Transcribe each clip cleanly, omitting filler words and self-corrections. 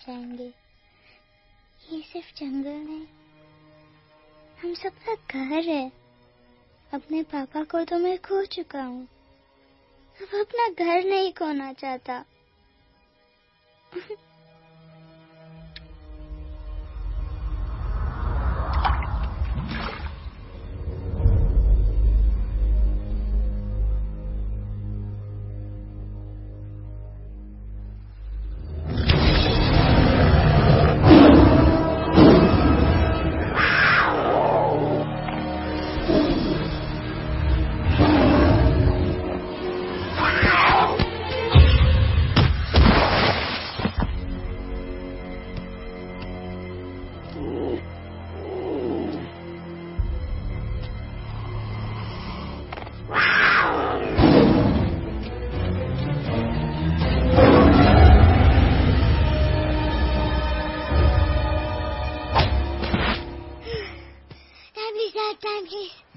जाएंगे। ये सिर्फ जंगल नहीं, हम सबका घर है। अपने पापा को तो मैं खो चुका हूँ, अब अपना घर नहीं खोना चाहता।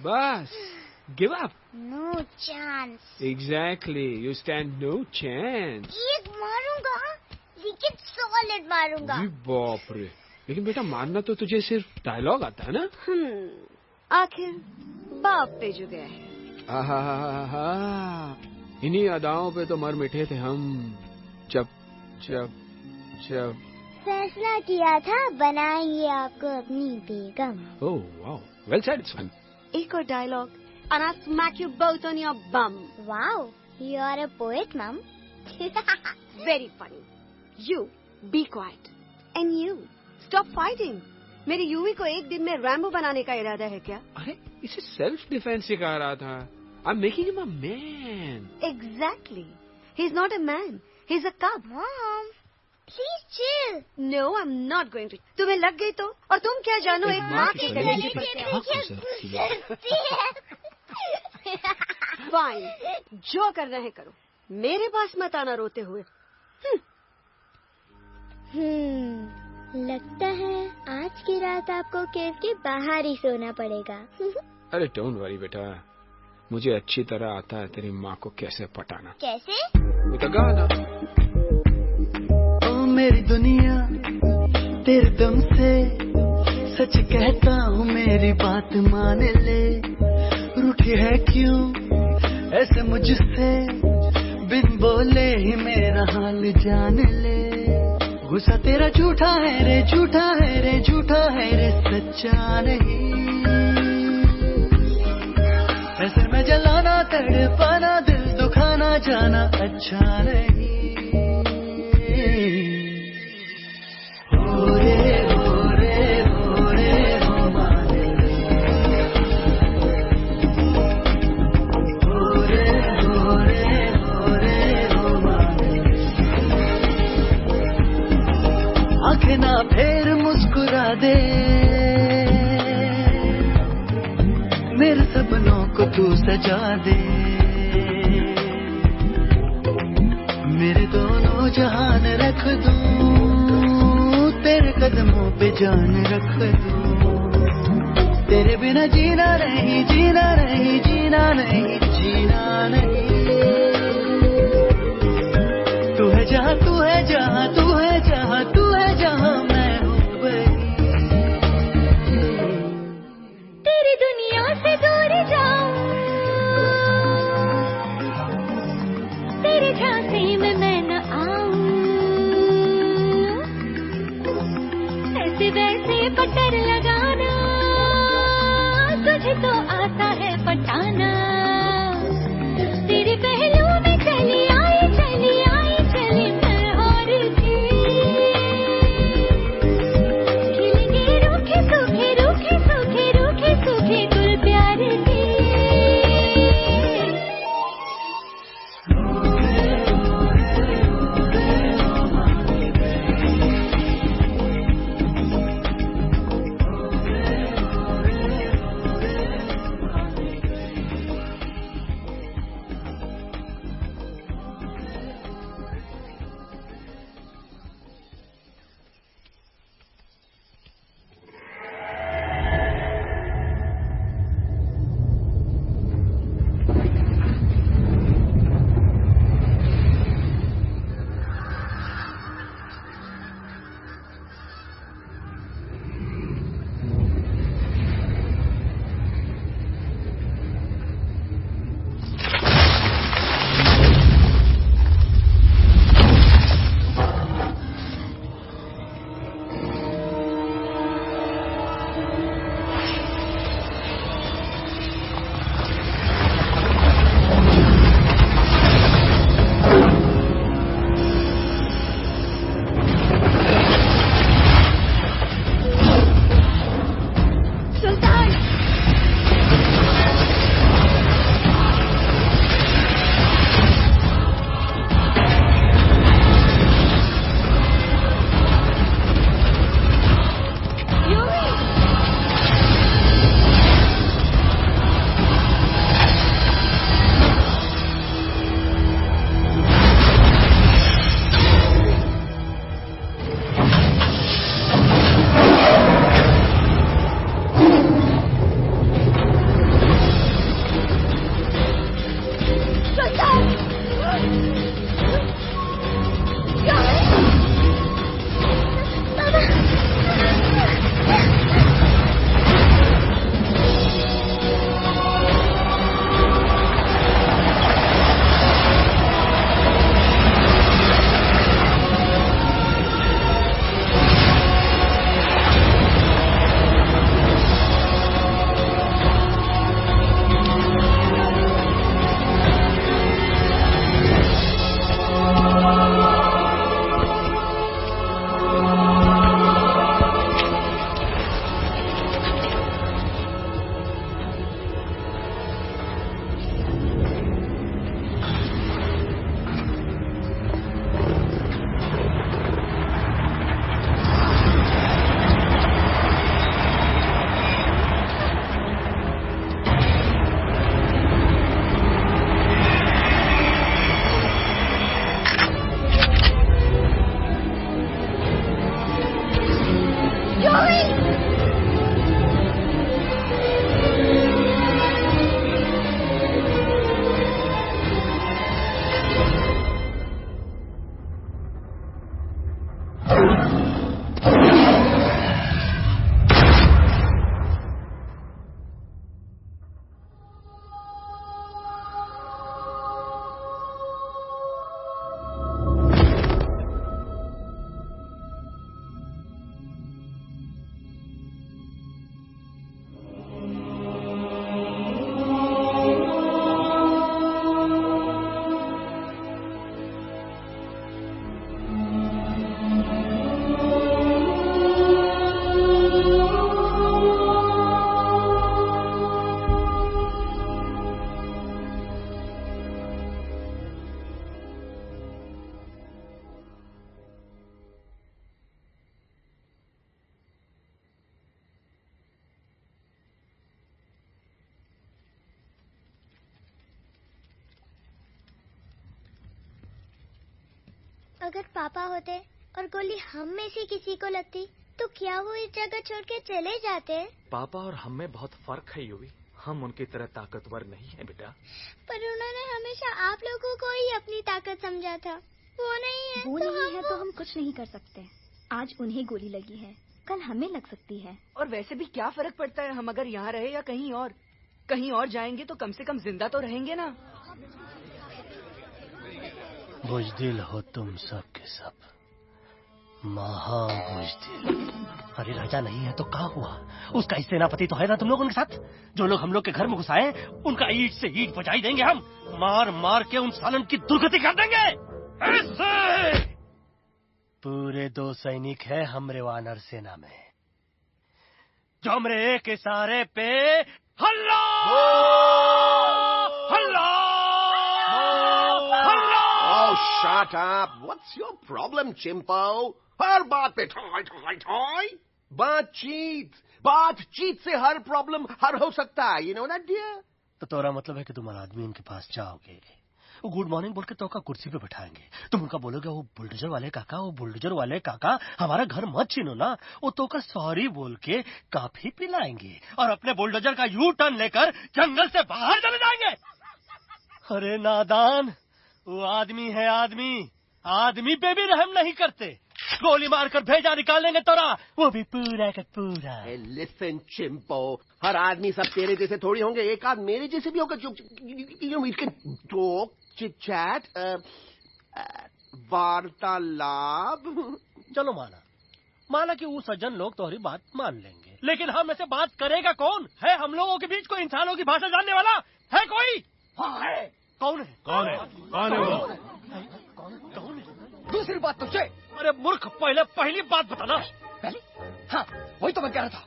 Bas, give up. No chance. Exactly, you stand no chance. एक मारूंगा, लेकिन सॉलिड मारूंगा। अरे बाप रे, लेकिन बेटा मारना तो तुझे सिर्फ डायलॉग आता है ना? आखिर बाप पे जो गया है। आहा, इन्हीं अदाओं पे तो मर मिटे थे हम जब जब जब फैसला किया था बनाएंगे आपको अपनी बेगम। ओह वाओ, वेल सेड सन। एक और dialogue and I'll smack you both on your bum. Wow, you are a poet, Mom. Very funny. You be quiet and you stop fighting. मेरी यूवी को एक दिन में रैम्बो बनाने का इरादा है क्या? अरे इसे सेल्फ डिफेंस सिखा रहा था। I'm making him a man. Exactly. He's not a man. He's a cub. Mom, please chill. No, I'm not going to. तुम्हें लग गई तो? और तुम क्या जानो एक माँ के गले पर फाइन, जो करना है करो, मेरे पास मत आना रोते हुए। लगता है आज की रात आपको केव के बाहर ही सोना पड़ेगा। अरे डोंट वरी बेटा, मुझे अच्छी तरह आता है तेरी माँ को कैसे पटाना। कैसे? तो गाना। ओ मेरी दुनिया तेरे दम से सच कहता हूँ, मेरी बात मान ले। रूठी है क्यों ऐसे मुझसे, बिन बोले ही मेरा हाल जान ले। गुस्सा तेरा झूठा है रे, झूठा है रे, झूठा है रे, सच्चा नहीं। ऐसे में जलाना तड़पाना, दिल दुखाना जाना अच्छा नहीं। हो रे हो रे हो रे हो माने, हो रे हो रे हो रे हो माने। आंखें ना फेर मुस्कुरा दे, मेरे सपनों को तू सजा दे। मेरे दोनों जहान रख दूं, तेरे कदमों पे जान रख दूं। तेरे बिना जीना नहीं, जीना नहीं, जीना नहीं, जीना नहीं। तू है जहाँ, तू है जहाँ, तू है जहाँ, तू है जहाँ, मैं हूँ वही। तेरी दुनिया से दूर जाऊं, तेरे झांसे में मैं न आऊं। ऐसे वैसे बटर लगाना, तुझे तो आता है पटाना। तेरे पहलू में चली आई, चली आई, चली मैं और थी। खिलेंगे रूखे सूखे, रूखे सूखे, रूखे सूखे गुल प्यार के। अगर पापा होते और गोली हम में से किसी को लगती तो क्या वो इस जगह छोड़ के चले जाते? पापा और हम में बहुत फर्क है यूवी। हम उनकी तरह ताकतवर नहीं है बेटा। पर उन्होंने हमेशा आप लोगों को ही अपनी ताकत समझा था। वो नहीं है वो नहीं है तो हम कुछ नहीं कर सकते। आज उन्हें गोली लगी है, कल हमें लग सकती है। और वैसे भी क्या फर्क पड़ता है हम अगर यहाँ रहे या कहीं और? कहीं और जाएंगे तो कम से कम जिंदा तो रहेंगे ना। बुज़दिल हो तुम सब के सब, महाबुज़दिल। अरे राजा नहीं है तो क्या हुआ? उसका ही सेनापति तो है ना तुम लोग उनके साथ। जो लोग हम लोग के घर में घुसाए उनका ईंट से ईंट बजाई देंगे हम। मार मार के उन सालन की दुर्गति कर देंगे। ऐसे पूरे 2 सैनिक है हमरे वानर सेना में जो हमरे एक इशारे पे हल्ला हल्ला हल्ला। Oh, shut up! What's your problem, Chimpo? हर बात पे ठोय ठोय ठोय। बातचीत से हर प्रॉब्लम हल हो सकता है। You know that, dear? तो तोरा मतलब है कि तुम आदमी उनके पास जाओगे, वो गुड मॉर्निंग बोल के तो का कुर्सी पे बैठाएंगे। तुम उनका बोलोगे वो बुलडोजर वाले काका हमारा घर मत छीनो ना। वो तो का सॉरी बोल के काफी पिलाएंगे और अपने बुलडोजर का यू टर्न लेकर जंगल से बाहर चले जाएंगे। अरे नादान, वो आदमी है आदमी पे भी रहम नहीं करते। गोली मारकर भेजा निकालेंगे तोरा, वो भी पूरा का पूरा। Listen, Chimpo, हर आदमी सब तेरे जैसे थोड़ी होंगे। एक आध मेरे जैसे भी होगा। We can talk, chit chat, वार्तालाप। चलो माना कि वो सज्जन लोग तुम्हारी बात मान लेंगे, लेकिन हम ऐसे बात करेगा कौन? है हम लोगों के बीच कोई इंसानों की भाषा जानने वाला है कोई? हाँ है। कौन है वो? कौन है? दूसरी बात तो चाहिए। अरे मूर्ख, पहली बात बताना। पहले? हाँ, वही तो मैं कह रहा था।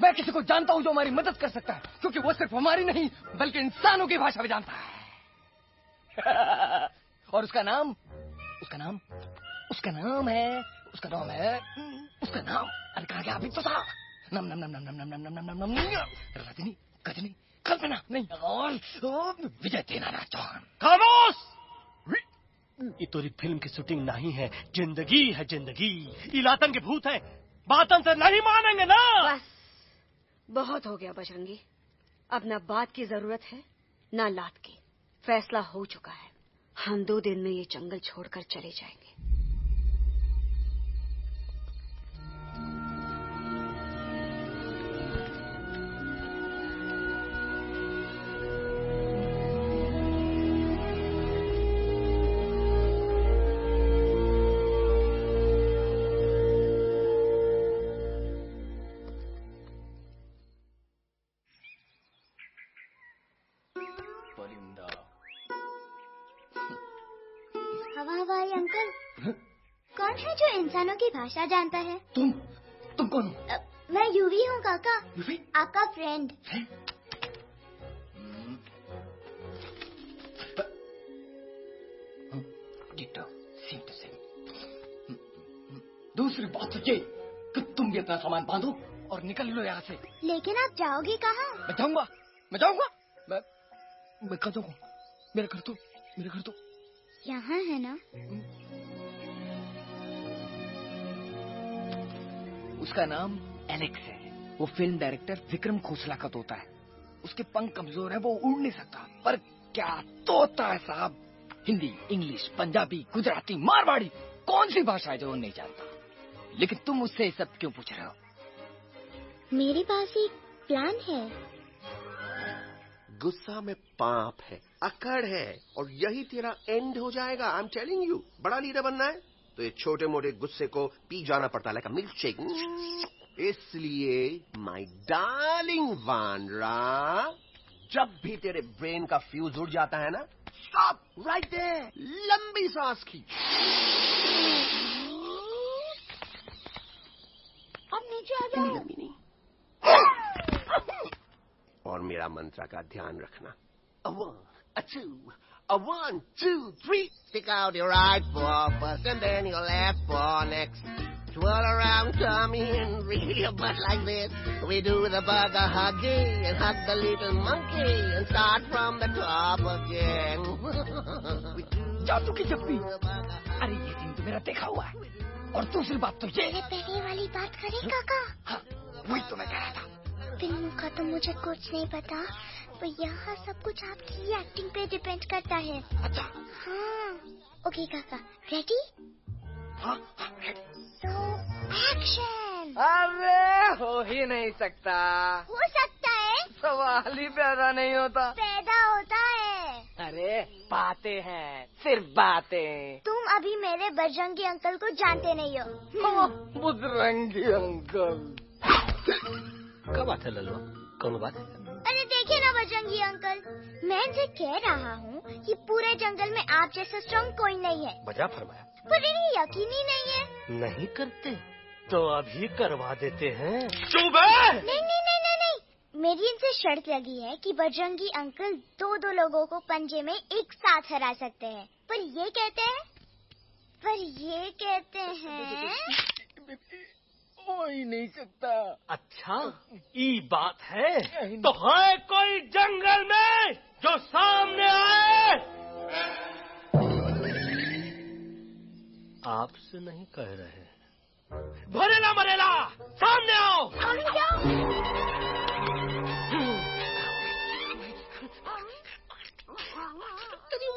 मैं किसी को जानता हूँ जो हमारी मदद कर सकता है, क्योंकि वो सिर्फ हमारी नहीं बल्कि इंसानों की भाषा भी जानता है। और उसका नाम है अरे कहा गया अभी तो था। नम रजनी गजनी कल्पना नहीं और विजय तेनालीराम चौहान। खामोश! ये तोरी फिल्म की शूटिंग नहीं है, जिंदगी है जिंदगी। इलातन के भूत है, बातन से नहीं मानेंगे ना। बस बहुत हो गया बजरंगी। अब ना बात की जरूरत है ना लात की। फैसला हो चुका है। हम 2 दिन में ये जंगल छोड़कर चले जाएंगे। हवाई अंकल, कौन है जो इंसानों की भाषा जानता है? तुम कौन हो? मैं यूवी हूँ काका। यूवी? आपका फ्रेंड। दूसरी बात तो ये कि तुम भी अपना सामान बांधो और निकल लो यहाँ से। लेकिन आप जाओगे कहाँ? मैं जाऊंगा मैं कहाँ जाऊंगा? मेरा घर तो यहाँ है ना। उसका नाम एलेक्स है। वो फिल्म डायरेक्टर विक्रम खोसला का तोता है। उसके पंख कमजोर है, वो उड़ नहीं सकता, पर क्या तोता है साहब। हिंदी, इंग्लिश, पंजाबी, गुजराती, मारवाड़ी, कौन सी भाषा है जो वो नहीं जानता? लेकिन तुम मुझसे ये सब क्यों पूछ रहे हो? मेरे पास एक प्लान है। गुस्सा में पाप है, अकड़ है, और यही तेरा एंड हो जाएगा। आई एम टेलिंग यू। बड़ा लीडर बनना है तो ये छोटे मोटे गुस्से को पी जाना पड़ता है, लाइक अ मिल्क शेक। इसलिए माय डार्लिंग वांड्रा, जब भी तेरे ब्रेन का फ्यूज उड़ जाता है ना, स्टॉप राइट देयर, लंबी सांस खींच। अब नीचे आ जाओ। लंबी नहीं, और मेरा मंत्र का ध्यान रखना। A 1, a 2, a 1, 2, 3. Stick out your right paw first and then your left paw next. Twirl around tummy and wriggle your butt like this. We do the burger huggy and hug the little monkey and start from the top again. जादू की जप्पी। अरे ये scene तो मेरा देखा हुआ है। और दूसरी बात तो ये, पहले वाली बात करें काका? हाँ, वही तो मैं कह रहा था। फिल्म का तो मुझे कुछ नहीं पता, पर यहाँ सब कुछ आपकी एक्टिंग पे डिपेंड करता है। अच्छा। हाँ। ओके काका, रेडी? हाँ, रेडी। तो एक्शन। अरे हो ही नहीं सकता। हो सकता है। सवाल ही पैदा नहीं होता। पैदा होता है। अरे बातें हैं, सिर्फ बातें। तुम अभी मेरे बजरंगी अंकल को जानते नहीं हो। बजरंगी अंकल। क्या बात है लल्लू, कौन बात है? अरे देखिए ना बजरंगी अंकल, मैं इनसे कह रहा हूँ कि पूरे जंगल में आप जैसा स्ट्रॉन्ग कोई नहीं है। बजा फरमाया। पर इन्हें यकीन ही नहीं है। नहीं करते तो अभी करवा देते हैं। चुप है। नहीं नहीं नहीं नहीं नहीं, मेरी इनसे शर्त लगी है कि बजरंगी अंकल दो लोगों को पंजे में एक साथ हरा सकते हैं। पर ये कहते हैं हो ही नहीं सकता। अच्छा ये बात है, तो है कोई जंगल में जो सामने आए? आपसे नहीं कह रहे। भरेला मरेला सामने आओ।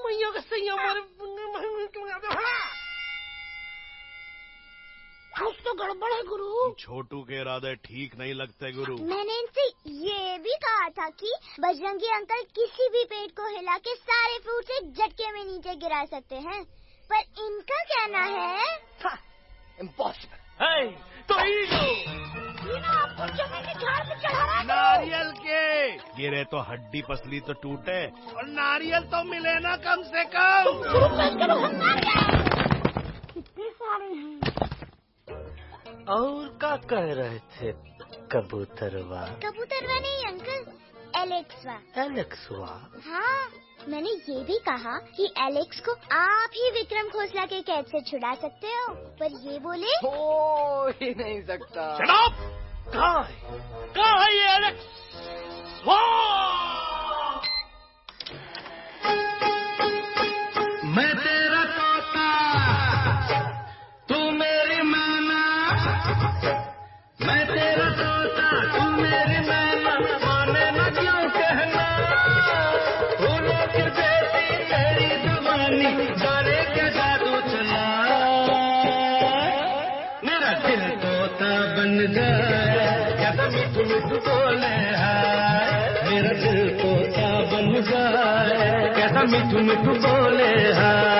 मैया का सही हमारे कुछ तो गड़बड़ है गुरु। छोटू के इरादे ठीक नहीं लगते गुरु। मैंने इनसे ये भी कहा था कि बजरंगी अंकल किसी भी पेड़ को हिला के सारे फ्रूट एक झटके में नीचे गिरा सकते हैं, पर इनका कहना है इम्पॉसिबल। तो आपको जमीन के झाड़ पे चढ़ा। नारियल के गिरे तो हड्डी पसली तो टूटे, और नारियल तो मिले ना कम से कम। कितने सारे हैं। और क्या कह रहे थे कबूतरवा? कबूतरवा नहीं अंकल, एलेक्सवा। एलेक्सवा? हाँ, मैंने ये भी कहा कि एलेक्स को आप ही विक्रम खोसला के कैद से छुड़ा सकते हो, पर ये बोले हो ही नहीं सकता। Shut up! कहाँ है ये एलेक्स? मैं तेरा तोता, तू मेरी मैना। मैं तेरा तोता, तू मेरी मैना। माने ना क्यों कहना, फूलों की बेटी तेरी जवानी, जाने क्या जादू चला। मेरा दिल तोता बन जाए, क्या मिठू मिठू बोले हाय। मेरा दिल तोता बन जाए, कैसा मिठू मिठू बोले हाय।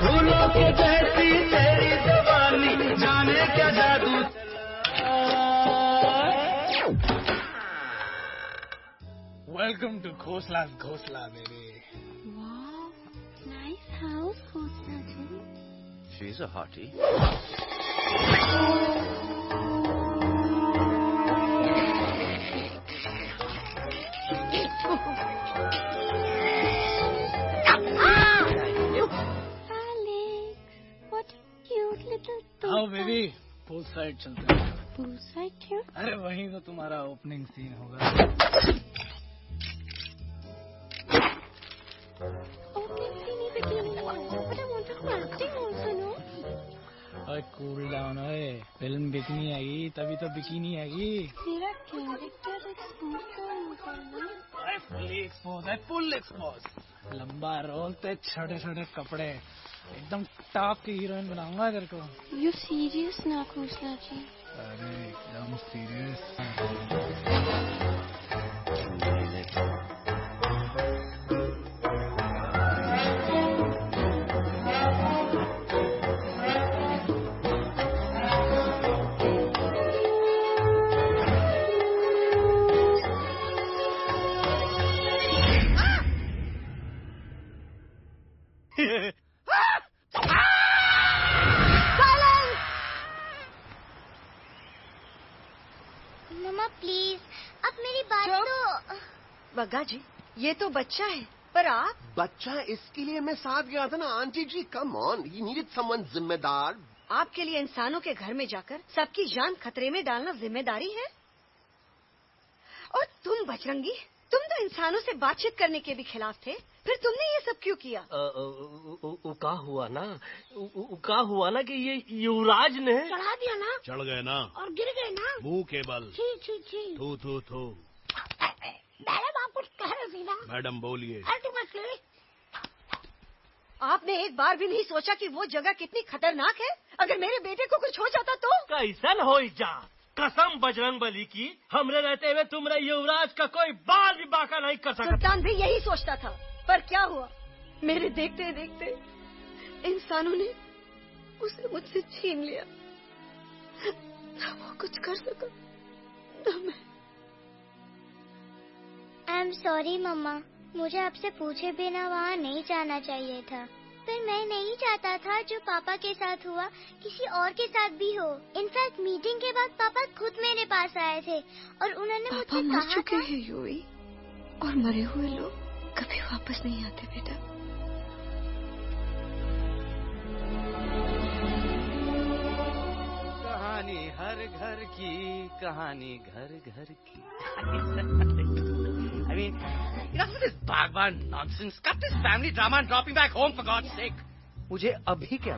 फूलों के Welcome to Khosla's Ghosla, baby. Wow, nice house, Khosla ji. She's a hottie. आओ बेबी, पूल साइड चलते हैं। पूल साइड क्यों? अरे वहीं तो तुम्हारा ओपनिंग सीन होगा। ओए कूल डाउन, ओए फिल्म बिकनी आएगी तभी तो बिकिनी आएगी। तेरा कैरेक्टर एक्सपोज क्यों करना? फुल्ली एक्सपोज है, फुल एक्सपोज। लंबा रोल ते छोटे छोटे कपड़े, एकदम टॉप की हीरोइन बनाऊंगा तेरे को। यू सीरियस ना खोसला जी? अरे एकदम सीरियस। मम्मा प्लीज, अब मेरी बात तो। बग्गा जी, ये तो बच्चा है, पर आप? बच्चा इसके लिए मैं साथ गया था ना aunty ji. Come on, you needed someone जिम्मेदार। आपके लिए इंसानों के घर में जाकर सबकी जान खतरे में डालना जिम्मेदारी है? और तुम बजरंगी, तुम तो इंसानों से बातचीत करने के भी खिलाफ थे, फिर तुमने ये सब क्यों किया? का हुआ ना कि ये युवराज ने चढ़ा दिया ना, चढ़ गए ना और गिर गए ना मुंह के बल। छी छी छी। थू थू थू। मैडम आप कुछ कह रहे थे ना? मैडम बोलिए। अल्टीमेटली आपने एक बार भी नहीं सोचा कि वो जगह कितनी खतरनाक है? अगर मेरे बेटे को कुछ हो जाता तो? कैसन हो जा, कसम बजरंग बली की, हमरे रहते हुए तुम्हारे युवराज का कोई बाल भी बाका नहीं कर सकता। सुल्तान भी यही सोचता था, पर क्या हुआ? मेरे देखते देखते इंसानों ने उसे मुझसे छीन लिया। ना वो कुछ कर सका, ना मैं। आई एम सॉरी मम्मा, मुझे आपसे पूछे बिना वहाँ नहीं जाना चाहिए था। पर मैं नहीं चाहता था जो पापा के साथ हुआ किसी और के साथ भी हो। इनफैक्ट मीटिंग के बाद पापा खुद मेरे पास आए थे और उन्होंने मुझसे कहा मर चुके हैं यूवी, और मरे हुए लोग कभी वापस नहीं आते बेटा। कहानी हर घर की, कहानी घर घर की। I mean, enough of this Bhagwan nonsense. Cut this family drama and drop me back home for God's sake. मुझे अभी के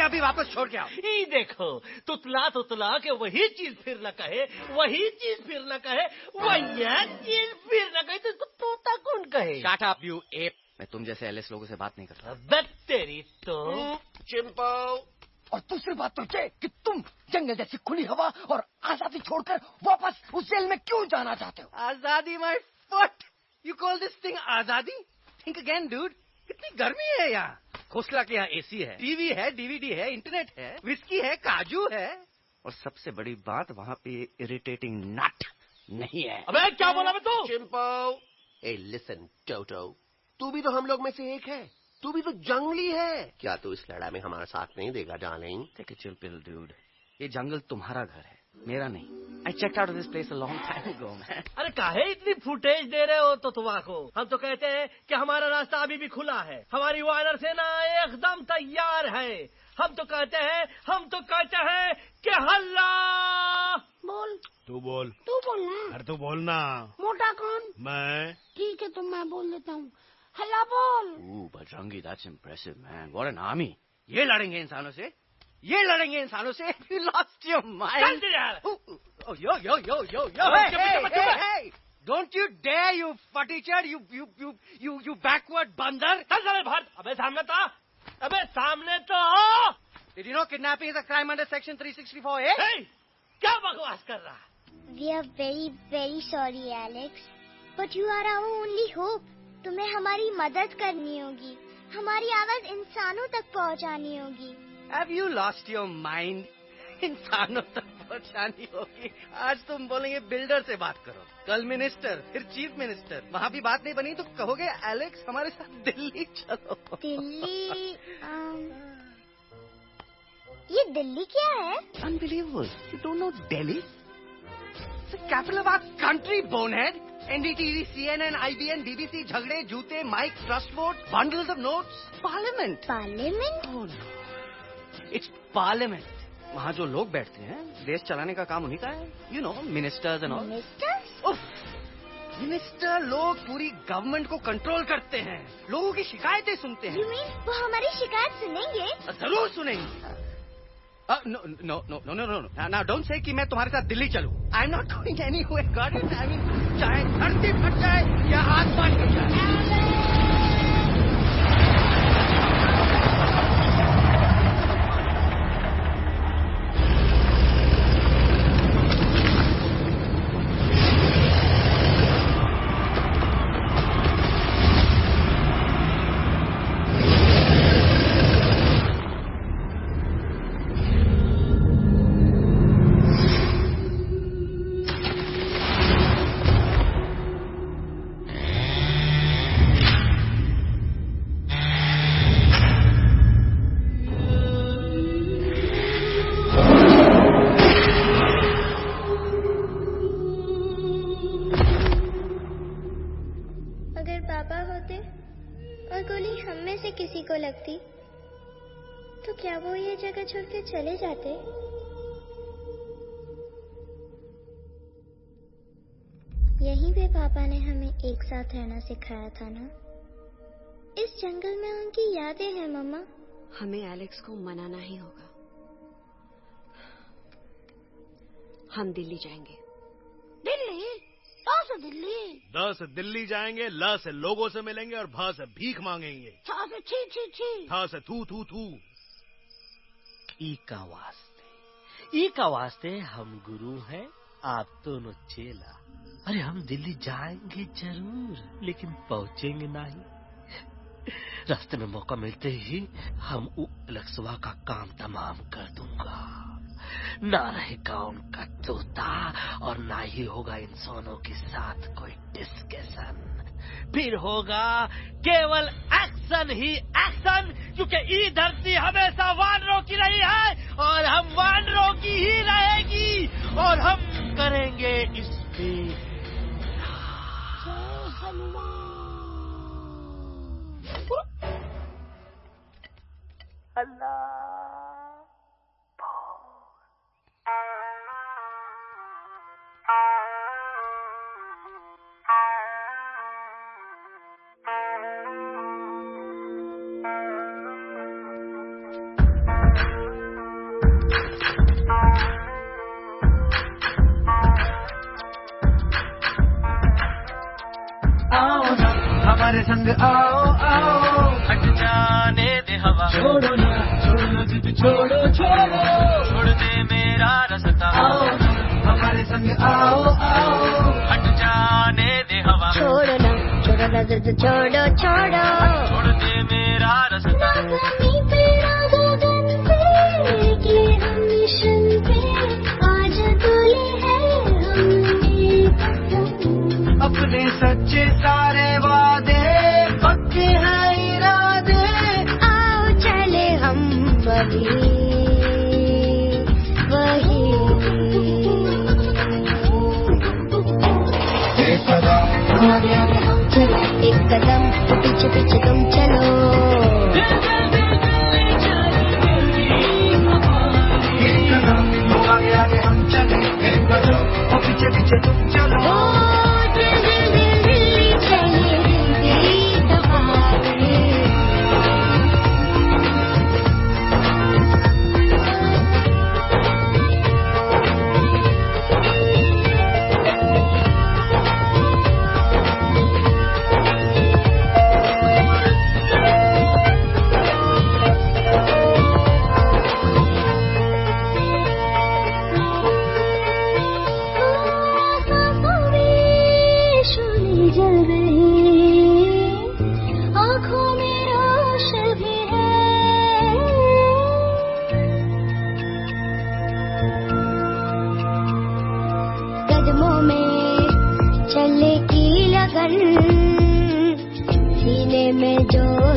अभी वापस छोड़ के आओ। ये देखो, तुतला के वही चीज फिर न कहे, वही चीज फिर न कहे, वही चीज फिर न कहे, तो इसको तोता कौन कहे? Shut up, you ape. मैं तुम जैसे एलएस लोगों से बात नहीं करता। बस तेरी तो। चिंपो। और दूसरी बात तो ये कि तुम जंगल जैसी खुली हवा और आजादी छोड़कर वापस उस जेल में क्यों जाना चाहते हो? आजादी my foot, you call this thing आजादी? थिंक अगेन डूड, कितनी गर्मी है यहाँ। खोसला के यहाँ एसी है, टीवी है, डीवीडी है, इंटरनेट है, विस्की है, काजू है, और सबसे बड़ी बात वहाँ पे इरिटेटिंग नट नहीं है। अबे क्या बोला मैं तू? चिंपो। ए लिसन टोटो, तू भी तो हम लोग में से एक है, तू भी तो जंगली है। क्या तू इस लड़ाई में हमारा साथ नहीं देगा darling? Take a chill pill dude, ये जंगल तुम्हारा घर है, मेरा नहीं। I checked out of this place a long time ago, man. अरे काहे इतनी फुटेज दे रहे हो तो तुम्हारा? हम तो कहते हैं कि हमारा रास्ता अभी भी खुला है, हमारी वानर सेना एकदम तैयार है। हम तो कहते हैं कि हल्ला बोल। तू बोल। तू बोलना। अरे तू बोलना। मोटा कौन? मैं। ठीक है तो मैं बोल देता हूँ, हल्ला बोल। Bajrangi, that's impressive, man. What an army. ये लड़ेंगे इंसानों से? ये लड़ेंगे इंसानों से? You lost your mind. Oh, yo. Hey. Don't you dare, you futichard, you backward बंदर. चल भाग। अबे सामने तो। Did you know kidnapping is a crime under section 364A? Hey, क्या बकवास कर रहा? We are very, very sorry, Alex. But you are our only hope. तुम्हें हमारी मदद करनी होगी, हमारी आवाज इंसानों तक पहुंचानी होगी। Have you lost your mind? इंसानों तक परेशानी होगी। आज तुम बोलेंगे बिल्डर से बात करो, कल मिनिस्टर, फिर चीफ मिनिस्टर। वहाँ भी बात नहीं बनी तो कहोगे एलेक्स हमारे साथ दिल्ली चलो। दिल्ली ये दिल्ली क्या है? Unbelievable. You don't know Delhi? It's the capital of our country, bonehead. NDTV, CNN, IBN, BBC, झगड़े, जूते, mike, trust vote, bundles of notes, parliament. Parliament? Oh no. It's parliament. वहाँ जो लोग बैठते हैं, देश चलाने का काम उन्हीं का है। You know, ministers and all. Ministers? उफ, मिनिस्टर लोग पूरी गवर्नमेंट को कंट्रोल करते हैं, लोगों की शिकायतें सुनते हैं। You mean वो हमारी शिकायत सुनेंगे? जरूर सुनेंगे। No. Now don't say कि मैं तुम्हारे साथ दिल्ली चलूं. I'm not going anywhere. Got it? I mean, चाहे धरती फट जाए या आसमान गिर जाए. लगती तो क्या वो ये जगह छोड़ के चले जाते? यहीं पे पापा ने हमें एक साथ रहना सिखाया था ना। इस जंगल में उनकी यादें हैं मम्मा। हमें एलेक्स को मनाना ही होगा। हम दिल्ली जाएंगे। दिल्ली? दिल्ली? द से दिल्ली जाएंगे, ल से लोगों से मिलेंगे और भ से भीख मांगेंगे। छ से छी छी छी। थ से थू थू थू। ई का वास्ते हम गुरु हैं, आप दोनों चेला। अरे हम दिल्ली जाएंगे जरूर, लेकिन पहुंचेंगे नहीं। रास्ते में मौका मिलते ही हम एलेक्सवा का काम तमाम कर दूंगा। ना रहेगा उनका तोता और ना ही होगा इंसानों के साथ कोई डिस्कशन। फिर होगा केवल एक्शन ही एक्शन, क्योंकि ये धरती हमेशा वानरों की रही है और हम वानरों की ही रहेगी और हम करेंगे इस पे अल्लाह। हमारे संग आओ आओ, हट जाने दे हवा, छोड़ो ना जिद छोड़ो छोड़ो, छोड़ दे मेरा रास्ता। आओ हमारे संग आओ आओ, हट जाने दे हवा, छोड़ो ना जिद छोड़ो छोड़ो, छोड़ दे मेरा रास्ता। आज तुले है अपने सच्चे सारे वादे पक्के हैं इरादे। आओ चले हम वही एक कदम आगे आगे हम चलो, एक कदम पीछे पीछे तुम चलो। एक कदम आगे आगे हम चले, एक कदम पीछे पीछे तुम चलो।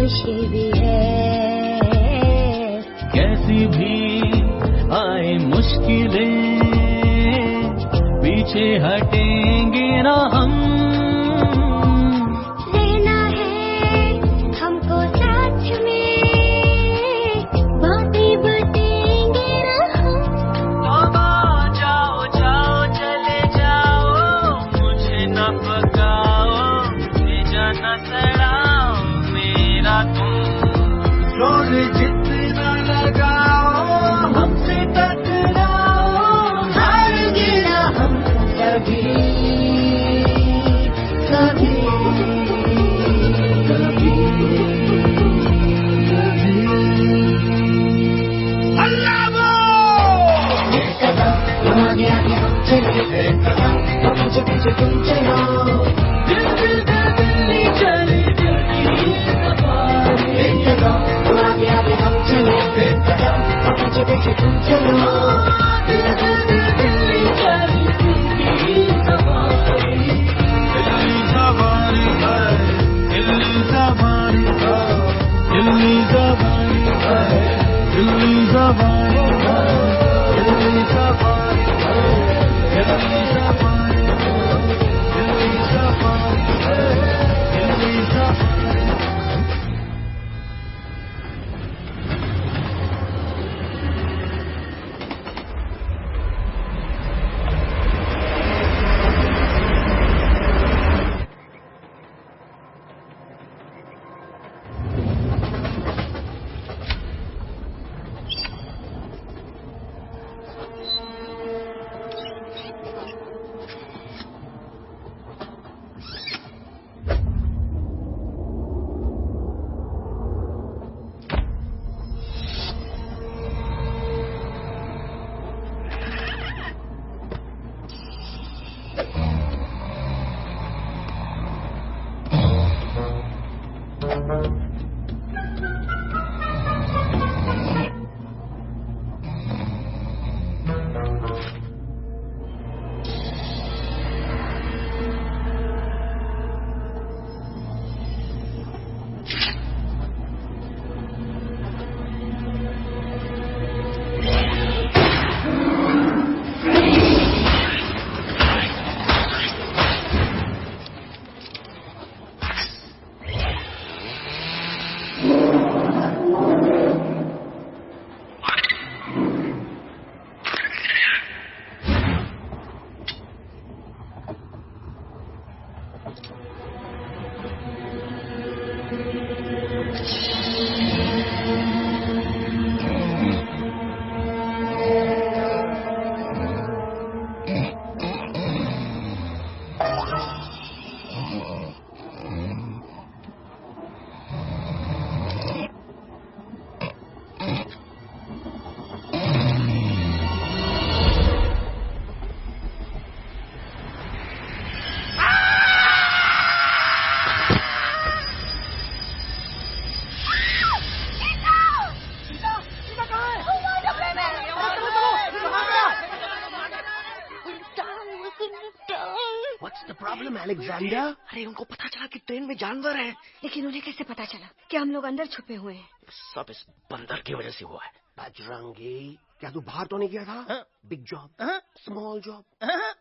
खुशी भी है। कैसी भी आए मुश्किलें पीछे हटेंगे ना हम। रहना है हमको साथ में, बातें बातेंगे ना हम। जाओ जाओ चले जाओ, मुझे न पकाओ, भेजा न सड़ाओ मेरा तुम। जोर जितना लगाओ हमसे टकराओ, हारेंगे ना हम कभी कभी कभी कभी। अल्लाह एक कदम आगे आगे हम चले, एक कदम पीछे पीछे तुम चलो। दिल दिल दिल्ली चली दिल की सफारी। एक कदम आगे आगे हम चले, एक कदम पीछे पीछे तुम चलो। दिल दिल दिल्ली चली दिल की सफारी। दिल्ली सफारी है, दिल्ली सफारी है, दिल्ली सफारी है, दिल्ली सफारी है, दिल्ली सफारी है, दिल्ली सफारी है, दिल्ली सफारी है, दिल्ली सफारी। अलेक्जेंडर, अरे उनको पता चला कि ट्रेन में जानवर है। लेकिन उन्हें कैसे पता चला कि हम लोग अंदर छुपे हुए हैं? सब इस बंदर की वजह से हुआ है। बजरंगी, क्या तू बाहर तो नहीं गया था? Big job, small job,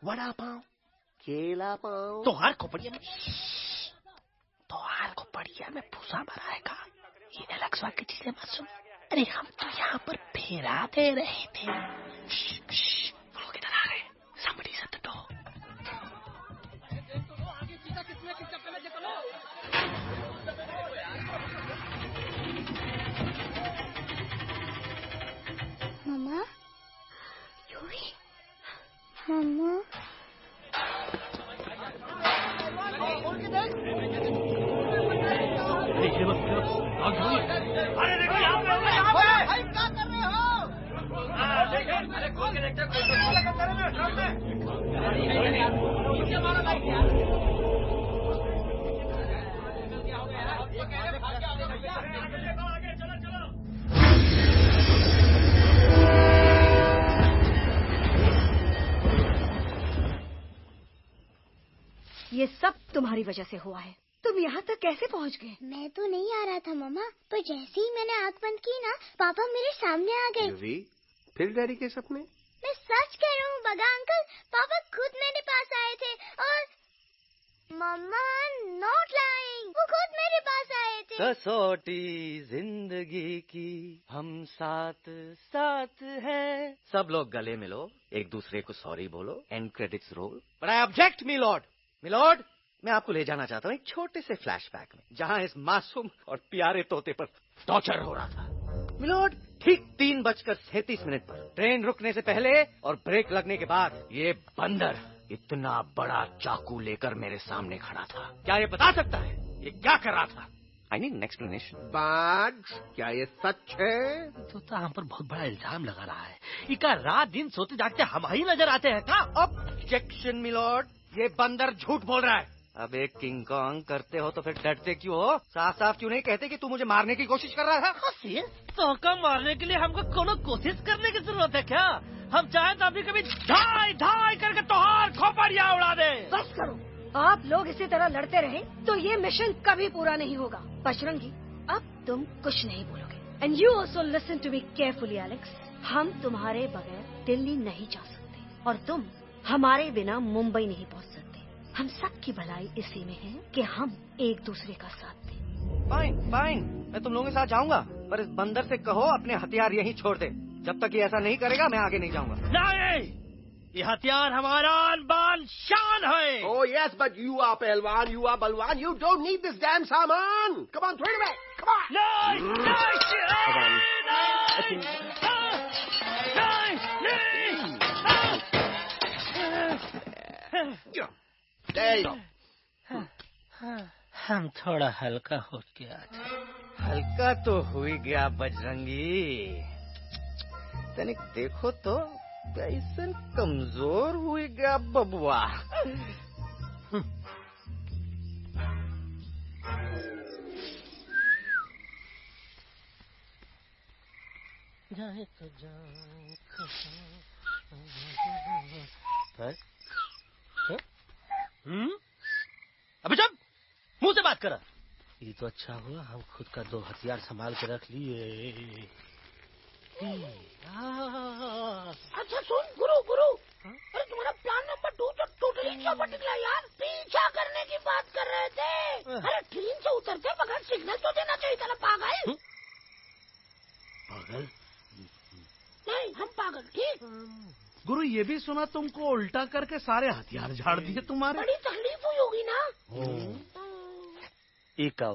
vada pav, केला पाव। तोहार खोपड़िया में भूसा भराएगा। ये अलग की चीजें मत सुन। अरे हम तो यहाँ पर फेरा दे रहे थे। वो लोग इधर आ रहे हैं। Somebody shut the door. मम्मा, मम्मा, अरे देखो यहाँ पे भाई, क्या कर रहे हो? अरे खोल के देखते ये सब तुम्हारी वजह से हुआ है। तुम यहाँ तक कैसे पहुँच गए? मैं तो नहीं आ रहा था मम्मा, पर जैसे ही मैंने आँख बंद की ना, पापा मेरे सामने आ गए। युवी, फिर डैडी के सपने? मैं सच कह रहा हूँ बगा अंकल, पापा खुद मेरे पास आए थे और मम्मा नॉट लाइंग, वो खुद मेरे पास आए थे। कसौटी जिंदगी की हम साथ साथ हैं। सब लोग गले मिलो, एक दूसरे को सॉरी बोलो, and credits roll. But I object milord. Milord, मैं आपको ले जाना चाहता हूँ एक छोटे से फ्लैशबैक में, जहाँ इस मासूम और प्यारे तोते पर टॉर्चर हो रहा था। मिलॉर्ड, ठीक 3:37 पर ट्रेन रुकने से पहले और ब्रेक लगने के बाद ये बंदर इतना बड़ा चाकू लेकर मेरे सामने खड़ा था। क्या ये बता सकता है ये क्या कर रहा था? I need an explanation. बाज, क्या ये सच है? तो हम पर बहुत बड़ा इल्जाम लगा रहा है। इका रात दिन सोते जागते हम ही नजर आते हैं क्या? ऑब्जेक्शन मिलॉर्ड, ये बंदर झूठ बोल रहा है। अब एक किंग कॉन्ग करते हो तो फिर डरते क्यों हो? साफ साफ क्यों नहीं कहते कि तू मुझे मारने की कोशिश कर रहा था? तो मारने के लिए हमको कोनो कोशिश करने की जरूरत है क्या? हम चाहे तो अभी कभी धाई धाई करके तोहार खोपड़िया उड़ा दे। बस करो, आप लोग इसी तरह लड़ते रहे तो ये मिशन कभी पूरा नहीं होगा। बजरंगी, अब तुम कुछ नहीं बोलोगे। And you also listen to me carefully Alex. हम तुम्हारे बगैर दिल्ली नहीं जा सकते और तुम हमारे बिना मुंबई नहीं पहुंच सकते। हम सबकी भलाई इसी में है कि हम एक दूसरे का साथ दें। फाइन फाइन, मैं तुम लोगों के साथ जाऊंगा, पर इस बंदर से कहो अपने हथियार यहीं छोड़ दे। जब तक ये ऐसा नहीं करेगा मैं आगे नहीं जाऊंगा। नहीं, ये हथियार हमारा आन-बान शान है। Oh yes, but you are पहलवान, you are बलवान, you don't need this damn सामान. Come on, throw it away. Come on. हम थोड़ा हल्का हो गया था। हल्का तो हो ही गया बजरंगी, तनिक देखो तो कैसन कमजोर हुई गया बबुआ। जाए तो जाए अबे जब मुंह से बात करा। ये तो अच्छा हुआ हम खुद का 2 हथियार संभाल के रख लिए। अच्छा सुन गुरु, अरे तुम्हारा प्लान नंबर 2 तो टोटली चौपट निकला यार। पीछा करने की बात कर रहे थे। अरे ट्रेन से उतरते बगैर सिग्नल तो देना चाहिए था ना पागल। पागल? नहीं, हम पागल, ठीक। गुरु, ये भी सुना तुमको उल्टा करके सारे हथियार झाड़ दिए तुम्हारे। बड़ी तकलीफ हुई होगी ना। इका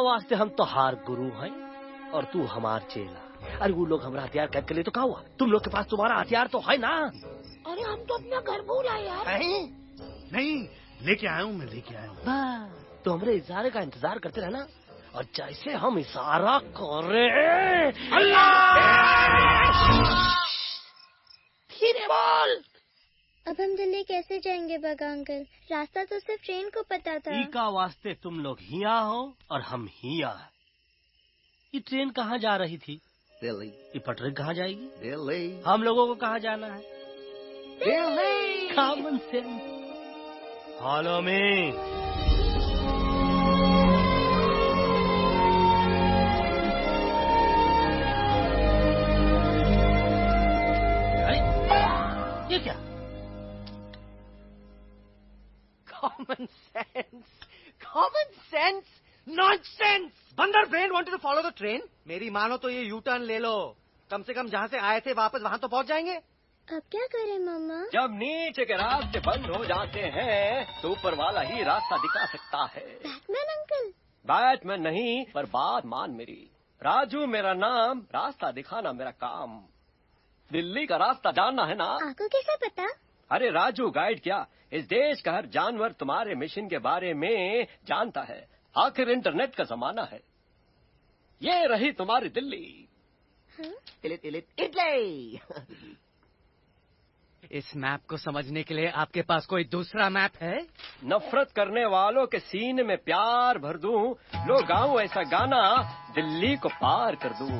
वास्ते हम तो हार गुरु हैं और तू हमार चेला। अरे वो लोग हमारा हथियार कैद कर ले तो क्या हुआ? तुम लोग के पास तुम्हारा हथियार तो है ना। अरे हम तो अपना घर भूल आए यार। नहीं, लेके आया हूँ, मैं लेके आया हूँ। तो हमारे इशारे का इंतजार करते रहना और जैसे हम इशारा करें धीरे बोल। अब हम दिल्ली कैसे जाएंगे बगा अंकल? रास्ता तो सिर्फ ट्रेन को पता था। इका वास्ते तुम लोग हिया हो और हम हिया। ये ट्रेन कहाँ जा रही थी? दिल्ली। ये पटरी कहाँ जाएगी? दिल्ली। हम लोगों को कहाँ जाना है? Delhi. Common sense. Follow me. ये क्या? Common sense, nonsense. बंदर brain wanted to follow the train. मेरी मानो तो ये यू टर्न ले लो, कम से कम जहाँ से आए थे वापस वहाँ तो पहुँच जाएंगे। अब क्या करें मामा? जब नीचे के रास्ते बंद हो जाते हैं तो ऊपर वाला ही रास्ता दिखा सकता है। Batman uncle? बैटमैन नहीं, पर बात मान मेरी। राजू मेरा नाम, रास्ता दिखाना मेरा काम। दिल्ली का रास्ता जानना है ना? आपको कैसे पता? अरे राजू गाइड क्या, इस देश का हर जानवर तुम्हारे मिशन के बारे में जानता है। आखिर इंटरनेट का जमाना है। ये रही तुम्हारी दिल्ली। इटली। इस मैप को समझने के लिए आपके पास कोई दूसरा मैप है? नफरत करने वालों के सीने में प्यार भर दूं, लो गाऊं ऐसा गाना, दिल्ली को पार कर दूं।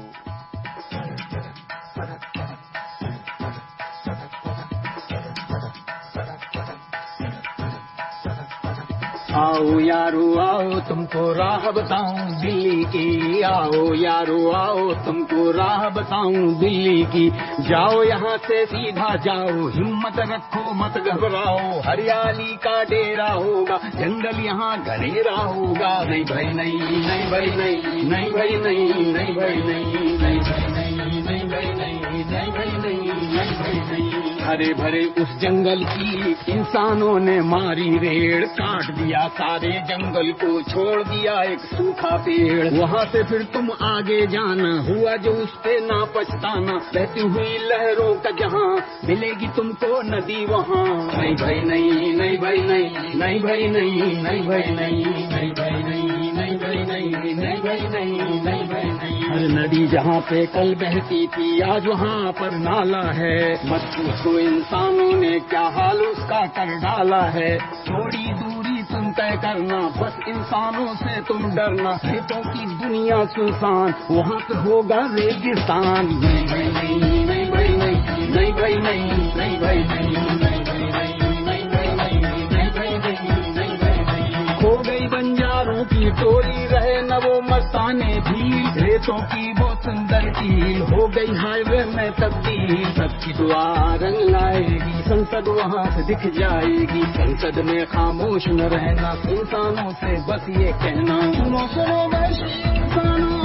आओ यारो आओ तुमको राह बताऊं दिल्ली की, आओ यारो आओ तुमको राह बताऊं दिल्ली की। जाओ यहाँ से सीधा जाओ, हिम्मत रखो मत घबराओ, हरियाली का डेरा होगा, जंगल यहाँ घनेरा होगा। नहीं भाई नहीं, नहीं भाई नहीं, नहीं भाई नहीं, नहीं भाई नहीं, नहीं भाई नहीं, नहीं भाई नहीं, नहीं भाई नहीं, नहीं भाई नहीं। हरे भरे उस जंगल की इंसानों ने मारी रेड़, काट दिया सारे जंगल को, छोड़ दिया एक सूखा पेड़। वहाँ से फिर तुम आगे जाना, हुआ जो उस पे ना पछताना, बहती हुई लहरों का जहाँ मिलेगी तुमको नदी वहाँ। नहीं भाई नहीं, नहीं भाई नहीं, नहीं भाई नहीं, नहीं भाई नहीं, नहीं भाई नहीं, नहीं भाई नहीं, नहीं भाई नहीं, नहीं भाई नहीं। हर नदी जहाँ पे कल बहती थी आज वहाँ पर नाला है, मत पूछो इंसानों ने क्या हाल उसका कर डाला है। थोड़ी दूरी तुम तय करना, बस इंसानों से तुम डरना, खेतों की दुनिया सुनसान, वहाँ पे होगा रेगिस्तान। नहीं भाई नहीं, नहीं भाई नहीं, नहीं भाई नहीं, नहीं भाई नहीं, नहीं भाई नहीं, नहीं भाई नहीं, नहीं भाई नहीं, नहीं भाई नहीं। खो गई बंजारों की टोली, रहे न वो मस्ताने झील, रेतों की वो सुंदर झील, हो गई हाईवे में तब्दील। सबकी दुआ रंग लाएगी, संसद वहाँ से दिख जाएगी, संसद में खामोश न रहना, इंसानों से बस ये कहना। सुनो सुनो वैश्य इंसानों,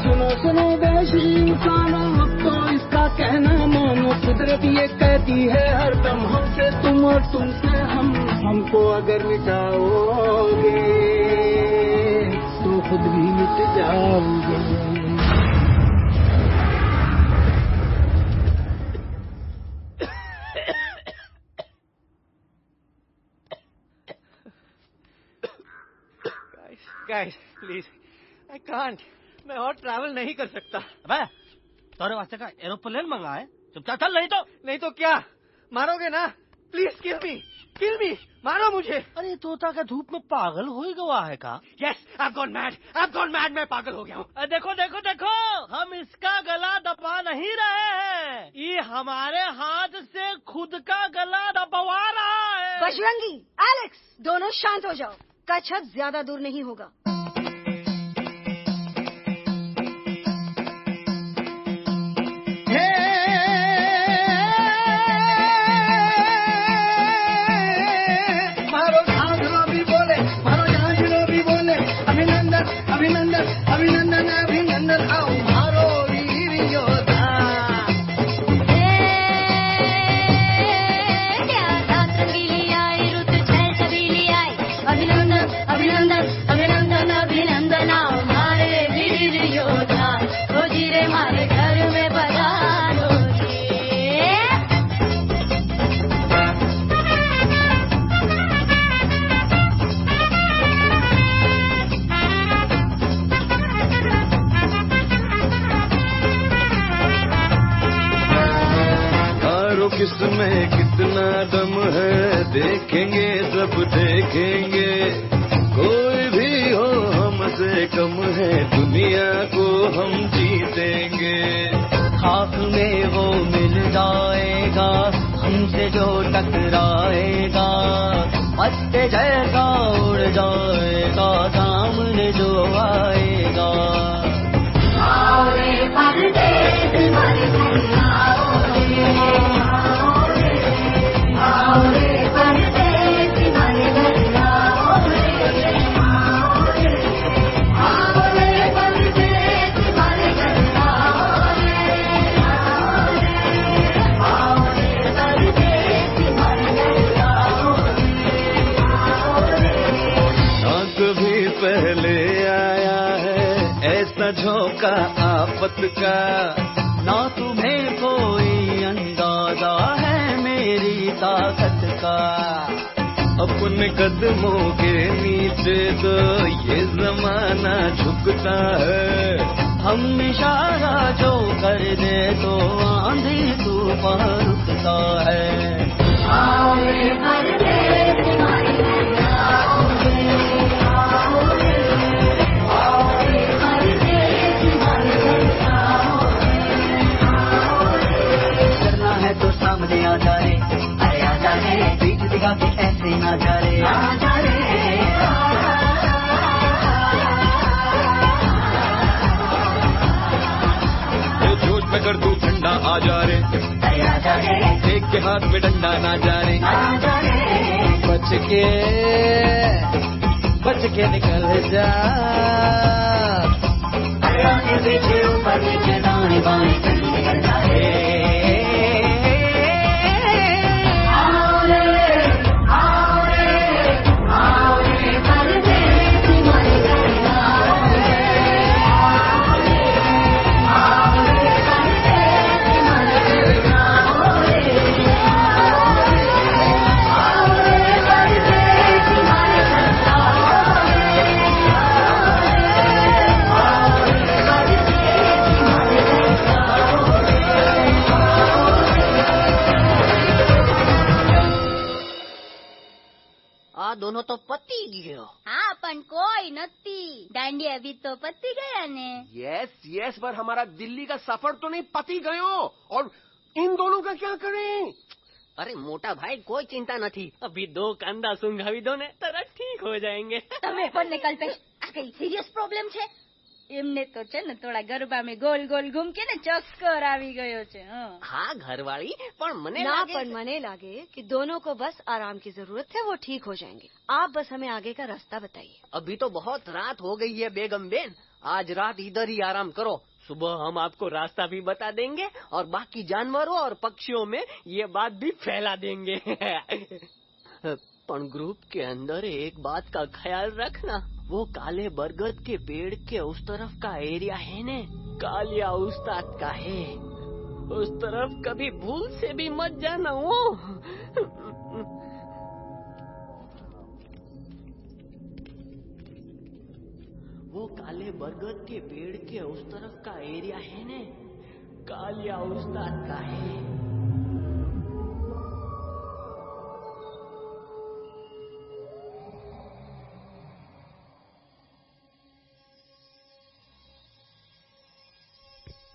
सुनो सुनो वैश्य इंसानों, अब तो इसका कहना मानो, कुदरत ये कहती है हरदम, हमसे तुम और तुमसे हम, हमको अगर मिटाओगे तो खुद भी मिट जाओगे। Guys, please, I can't. मैं और ट्रैवल नहीं कर सकता। अबे, तोरे वास्ते का एरोप्लेन मंगा है, चुपचाप चल, नहीं तो क्या मारोगे ना? प्लीज किल मी, मारो मुझे। अरे तोता का धूप में पागल हो ही गवा है का? Yes, I've gone mad, मैं पागल हो गया हूँ। देखो देखो देखो, हम इसका गला दबा नहीं रहे हैं, ये हमारे हाथ से खुद का गला दबवा रहा है। बजरंगी, एलेक्स, दोनों शांत हो जाओ, कच्छप ज्यादा दूर नहीं होगा। अभिनंदन अभिनंदन आओ मारो वीर योद्धा। रंगीली आई रुत छह छबीली आई, अभिनंदन अभिनंदन अभिनंदन अभिनंदन आओ मारे वीर योद्धा। ओ जीरे मारे घर में पधारो किसमें कितना दम है, देखेंगे सब देखेंगे, कोई भी हो हमसे कम है, दुनिया को हम जीतेंगे। खाक में वो मिल जाएगा, हमसे जो टकराएगा, पत्ते जैसा उड़ जाएगा, सामने जो आएगा। आओ रे परदेस हमारे घर आओ रे, आओ रे परदेस हमारे घर आओ रे, आओ रे परदेस हमारे घर आओ रे, आओ रे परदेस हमारे घर आओ रे। ना कभी पहले आया है ऐसा झोंका आफत का, ना तुम्हें कोई अंदाजा है मेरी ताकत का। अपने कदमों के नीचे तो ये जमाना झुकता है, हम इशारा जो कर दे तो आंधी तूफान रुकता है। आओ रे परदेस हमारे घर आओ रे, आओ रे, आओ रे परदेस हमारे घर आओ रे, करना है तो सामने आ जाए, अरे आ जाए, बीच दिखा के ऐसे आजा रे आजा रे जोश में कर तू ठंडा आजा रे एक के हाथ में डंडा ना जाने बच के निकल जा पीछे ऊपर नीचे दाएं बाएं निकलता दोनों तो पती गयो। हाँ पण कोई नती दांडिया भी तो पती गया ने। यस पर हमारा दिल्ली का सफर तो नहीं पती गयो और इन दोनों का क्या करें? अरे मोटा भाई कोई चिंता नहीं, अभी 2 कांदा सुंघावी दो ने तरह ठीक हो जाएंगे। તમે પણ કલ્પેશ આ કઈ સિરિયસ પ્રોબ્લેમ છે? એમને તો છે ને થોડા ગરબામાં ગોલ ગોલ ઘૂમકે ને ચક્કર આવી ગયો છે। हाँ घरवाली पर मने लागे कि दोनों को बस आराम की जरूरत है, वो ठीक हो जाएंगे। आप बस हमें आगे का रास्ता बताइए। अभी तो बहुत रात हो गई है बेगम बेन, आज रात इधर ही आराम करो, सुबह हम आपको रास्ता भी बता देंगे और बाकी जानवरों और पक्षियों में ये बात भी फैला देंगे। पर ग्रुप के अंदर एक बात का ख्याल रखना, वो काले बरगद के पेड़ के उस तरफ का एरिया है ने कालिया उस्ताद का है, उस तरफ कभी भूल से भी मत जाना। वो काले बरगद के पेड़ के उस तरफ का एरिया है ने कालिया उस्ताद का है।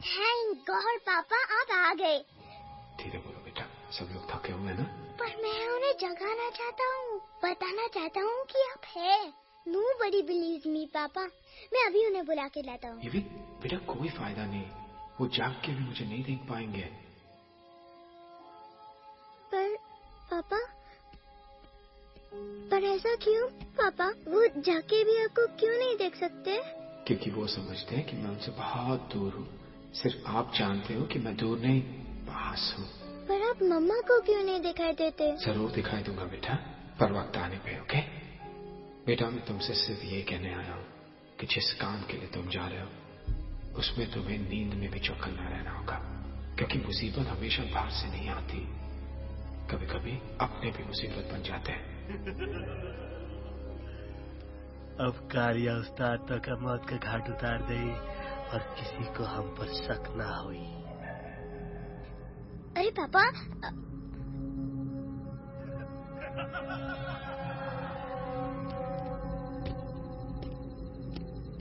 थैंक गॉड पापा आप आ गए। धीरे बोलो बेटा, सब लोग थके हुए ना। पर मैं उन्हें जगाना चाहता हूँ, बताना चाहता हूँ कि आप है। Nobody believes me पापा, मैं अभी उन्हें बुला के लाता हूँ। ये भी बेटा कोई फायदा नहीं, वो जाग के भी मुझे नहीं देख पाएंगे। पर ऐसा क्यों पापा? वो जाके भी आपको क्यों नहीं देख सकते? क्योंकि वो समझते हैं कि मैं उनसे बहुत दूर हूँ। सिर्फ आप जानते हो कि मैं दूर नहीं, पास हूँ। पर आप मम्मा को क्यों नहीं दिखाई देते? जरूर दिखाई दूंगा बेटा, पर वक्त आने पे। ओके बेटा, मैं तुमसे सिर्फ ये कहने आया हूँ कि जिस काम के लिए तुम जा रहे हो उसमें तुम्हें नींद में भी चौकन्ना रहना होगा, क्योंकि मुसीबत हमेशा बाहर से नहीं आती, कभी कभी अपने भी मुसीबत बन जाते हैं। अब कालिया उस्ताद तो का मौत का घाट उतार दे और किसी को हम पर शक ना हुई। अरे पापा,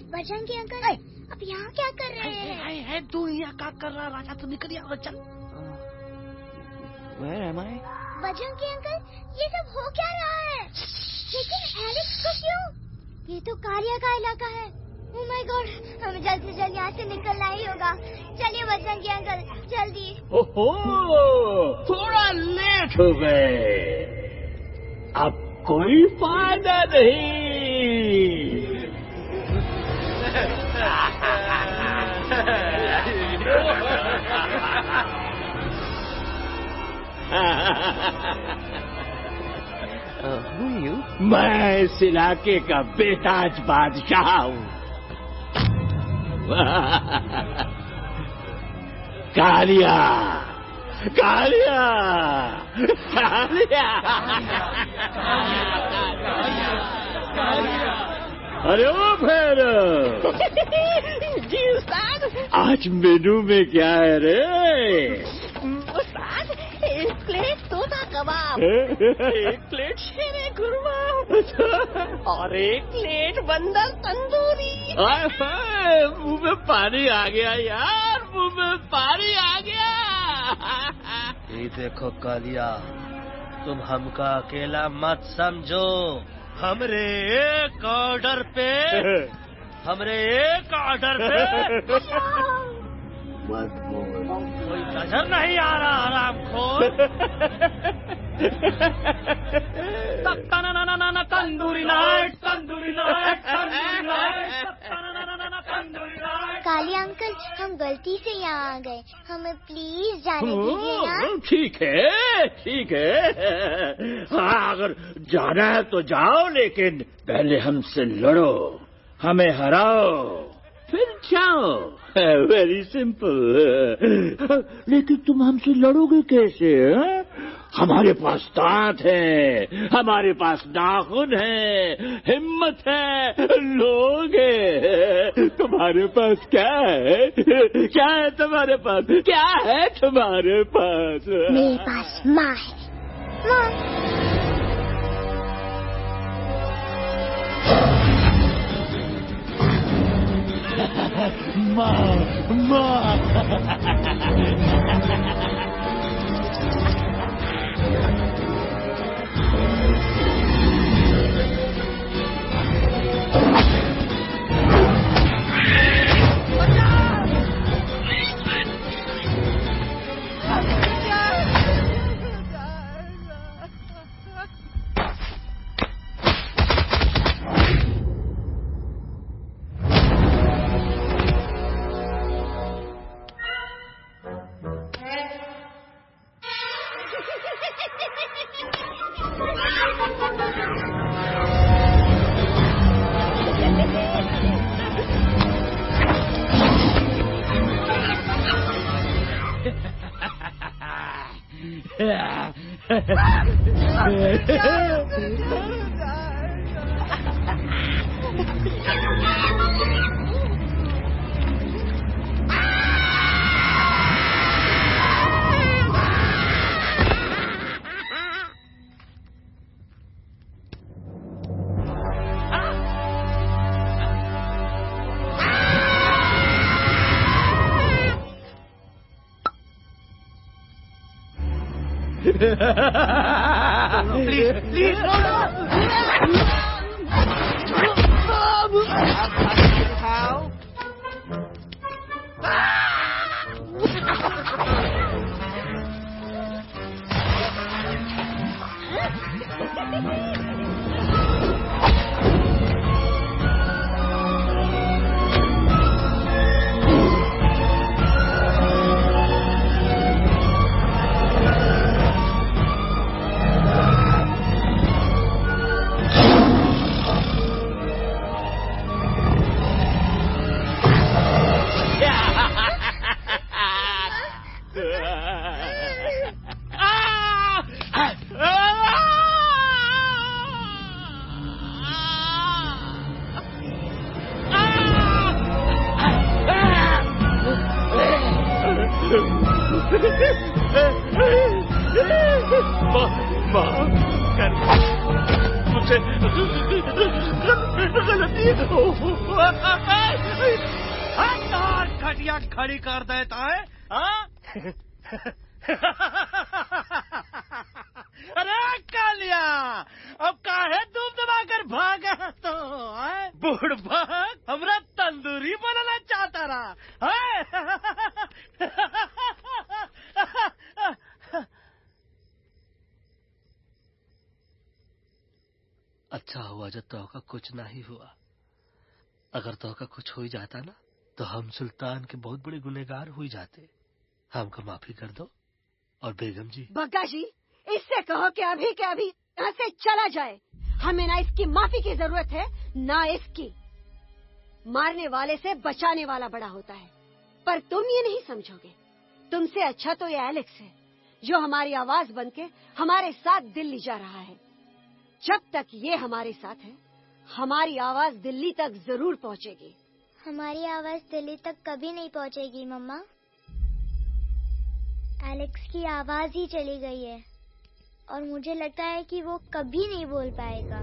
बजरंगी अंकल अब यहाँ क्या कर रहे हैं? है तू यहाँ क्या कर रहा? राजा तो निकल यहाँ, चल। Where am I? Bajrangi uncle, ये सब हो क्या रहा है? लेकिन एलेक्स को क्यों? ये तो कालिया का इलाका है। ओह माय गॉड, हमें जल्द से जल्द यहाँ से निकलना ही होगा। चलिए बजरंगी अंकल, जल्दी। ओहो, थोड़ा लेट हो गए, अब कोई फायदा नहीं। मैं इस इलाके का बेताज बादशाह हूँ। कालिया, कालिया, कालिया, अरे ओ फिर जी उस्ताद, आज मेनू में क्या है रे? उस्ताद, 1 प्लेट तोता कबाब, 1 प्लेट शेरे खुरमा और 1 प्लेट बंदर तंदूरी। मुंह में पानी आ गया यार, मुंह में पानी आ गया। ये देखो कालिया, तुम हमका अकेला मत समझो। हमरे एक ऑर्डर पे कोई नजर नहीं आ रहा हरामखोर। तंदूरी नाइट। काली अंकल, हम गलती से यहाँ आ गए, हमें प्लीज जाने दीजिए ना। ठीक है। हाँ, अगर जाना है तो जाओ, लेकिन पहले हमसे लड़ो, हमें हराओ, फिर जाओ। Very simple. लेकिन तुम हमसे लड़ोगे कैसे? हमारे पास दांत है, हमारे पास नाखून है, हिम्मत है, लोगे। तुम्हारे पास क्या है? क्या है तुम्हारे पास? क्या है तुम्हारे पास? मेरे पास माँ है। माँ। प्लीज घटिया खड़ी कर देता है। अरे कालिया, अब काहे धूप दबाकर भागा तो? बुढ़बा हमरा तंदूरी बनाना चाहता रहा। अच्छा हुआ जब तोहका कुछ नहीं हुआ। अगर तोहका कुछ हो जाता ना तो हम सुल्तान के बहुत बड़े गुनहगार हो जाते। हमको माफी कर दो। और बेगम जी, बग्गा जी, इससे कहो कि अभी के अभी यहाँ से चला जाए। हमें ना इसकी माफी की जरूरत है ना इसकी। मारने वाले से बचाने वाला बड़ा होता है, पर तुम ये नहीं समझोगे। तुमसे अच्छा तो ये एलेक्स है जो हमारी आवाज बनके हमारे साथ दिल्ली जा रहा है। जब तक ये हमारे साथ है हमारी आवाज दिल्ली तक जरूर पहुंचेगी। हमारी आवाज दिल्ली तक कभी नहीं पहुंचेगी मम्मा। एलेक्स की आवाज ही चली गई है और मुझे लगता है कि वो कभी नहीं बोल पाएगा।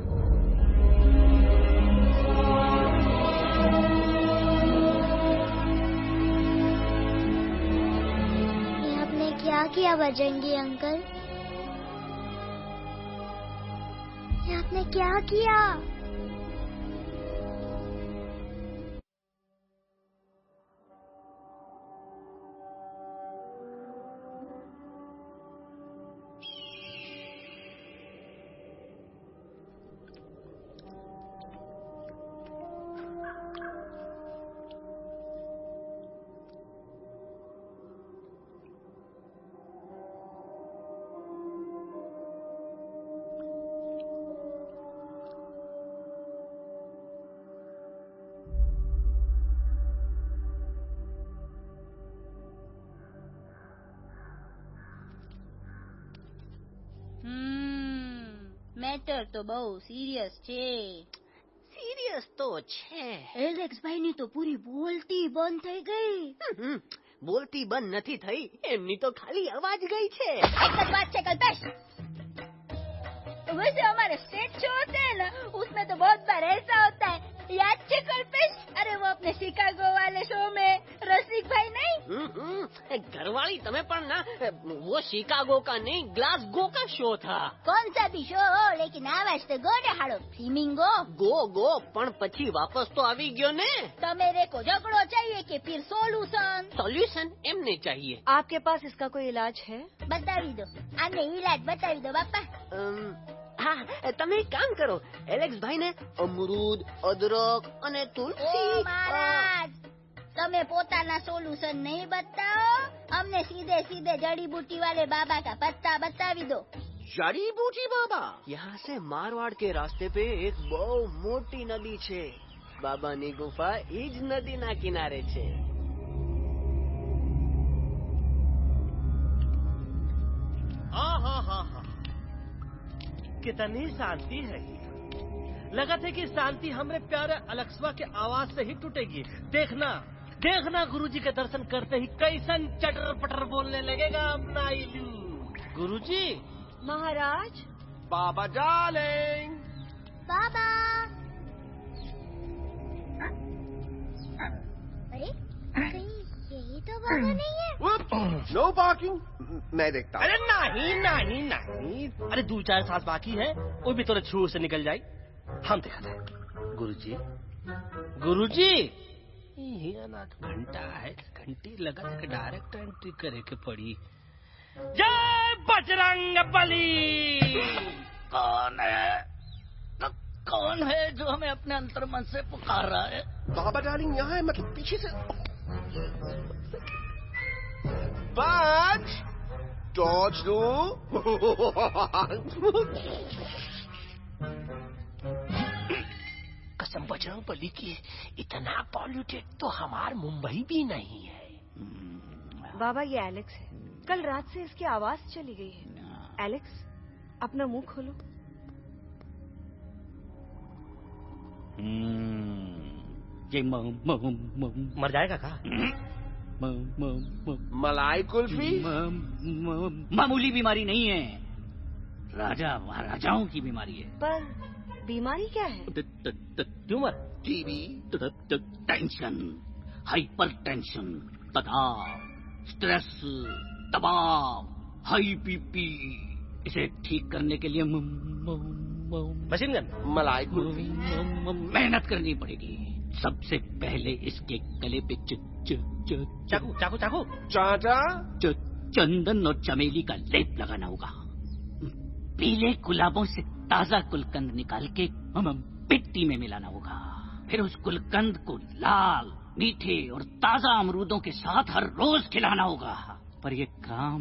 ये आपने क्या किया बजरंगी अंकल? आपने क्या किया? મેટર તો બહુ સિરિયસ છે. સિરિયસ તો છે. એલેક્સ ભાઈની તો પૂરી બોલતી બંધ થઈ ગઈ. બોલતી બંધ નથી થઈ, એમની તો ખાલી અવાજ ગઈ છે. एक बात है कल्पेश, वैसे हमारे स्टेज शो होते हैं ना, उसमें तो बहुत बार ऐसा होता है. याद है कल्पेश? अरे वो अपने शिकागो वाले शो में रसिक भाई नहीं? घरवाली तमें पण ना, वो शिकागो का नहीं ग्लासगो का शो था. कौन सा भी शो हो, लेकिन आवाज तो गो ने हाड़ो. फ्लेमिंगो गो पण પછી વાપસ તો આવી ગયો ને. तो मेरे को झगड़ो चाहिए कि फिर सोल्यूशन एम नहीं चाहिए. आपके पास इसका कोई इलाज है? बतावी दो, आने इलाज बतावी दो बापा. हाँ, તમે એક કામ કરો, એલેક્સ ભાઈ ને અમરૂદ, અદરક અને તુલસી. ओ महाराज, તમે પોતાના સોલ્યુશન नहीं बताओ, हमने सीधे सीधे जड़ी बूटी वाले बाबा का पत्ता बतावी दो. जड़ी बूटी बाबा? यहाँ से मारवाड़ के रास्ते पे एक बहु मोटी नदी छे. बाबानी गुफा ईज नदी ना किनारे छे. हाँ, कितनी शांति है. लगा था कि शांति हमरे प्यारे अलक्सवा के आवाज से ही टूटेगी. देखना गुरुजी के दर्शन करते ही कैसन चटर पटर बोलने लगेगा अपना इलू. गुरुजी. महाराज. बाबा डार्लिंग. बाबा. अरे कहीं यही तो बाबा नहीं है. No parking. मैं देखता हूँ. अरे नहीं. अरे 2-4 साल बाकी है, वो भी तोरे छू से निकल जाए. हम देखा था. गुरुजी ये ना घंटा है, घंटी लगा के डायरेक्ट एंट्री करे के पड़ी. जय बजरंग बली. कौन है जो हमें अपने अंतर्मन से पुकार रहा है? बाबा डार्लिंग यहाँ है, मतलब पीछे से. बच डॉज दो. कसम बजरंग बली की, इतना पॉल्यूटेड तो हमार मुंबई भी नहीं है. बाबा ये एलेक्स है, कल रात से इसकी आवाज चली गई है. एलेक्स अपना मुंह खोलो. ये मर जाएगा का? मलाई कुल्फी मामूली बीमारी नहीं है, राजा महाराजाओं की बीमारी है. पर बीमारी क्या है? Tumour, TB, tension, hyper tension, तनाव, स्ट्रेस, दबाव, हाई बीपी. इसे ठीक करने के लिए मशीन गन, मलाई कुल्फी. मेहनत करनी पड़ेगी. सबसे पहले इसके गले पे चाकू चाटा, चंदन और चमेली का लेप लगाना होगा. पीले गुलाबों से ताजा गुलकंद निकाल के मिट्टी में मिलाना होगा. फिर उस गुलकंद को लाल, मीठे और ताजा अमरूदों के साथ हर रोज खिलाना होगा. पर ये काम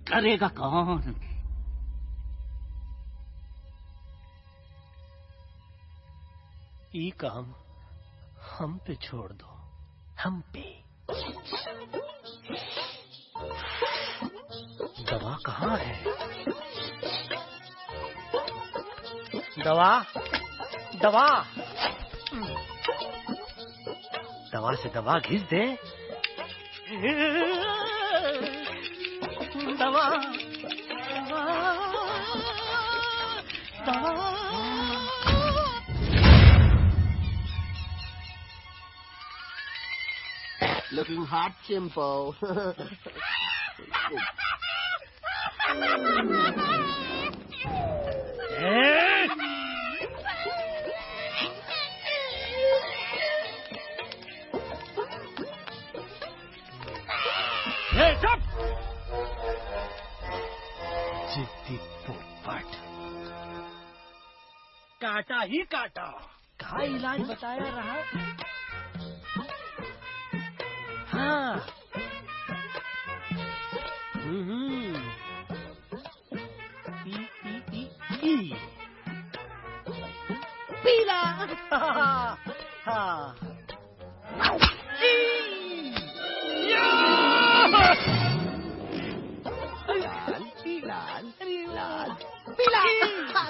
करेगा कौन? ये काम हम पे छोड़ दो. हम पे. दवा कहाँ है? दवा से दवा घिस दे. दवा. Looking hot, Chimpo. चुप! जिद्दी पोपट, काटा ही काटा। कहाँ इलाज बताया रहा? हाँ। पीला। हाँ। हाँ। लाल लाल पीला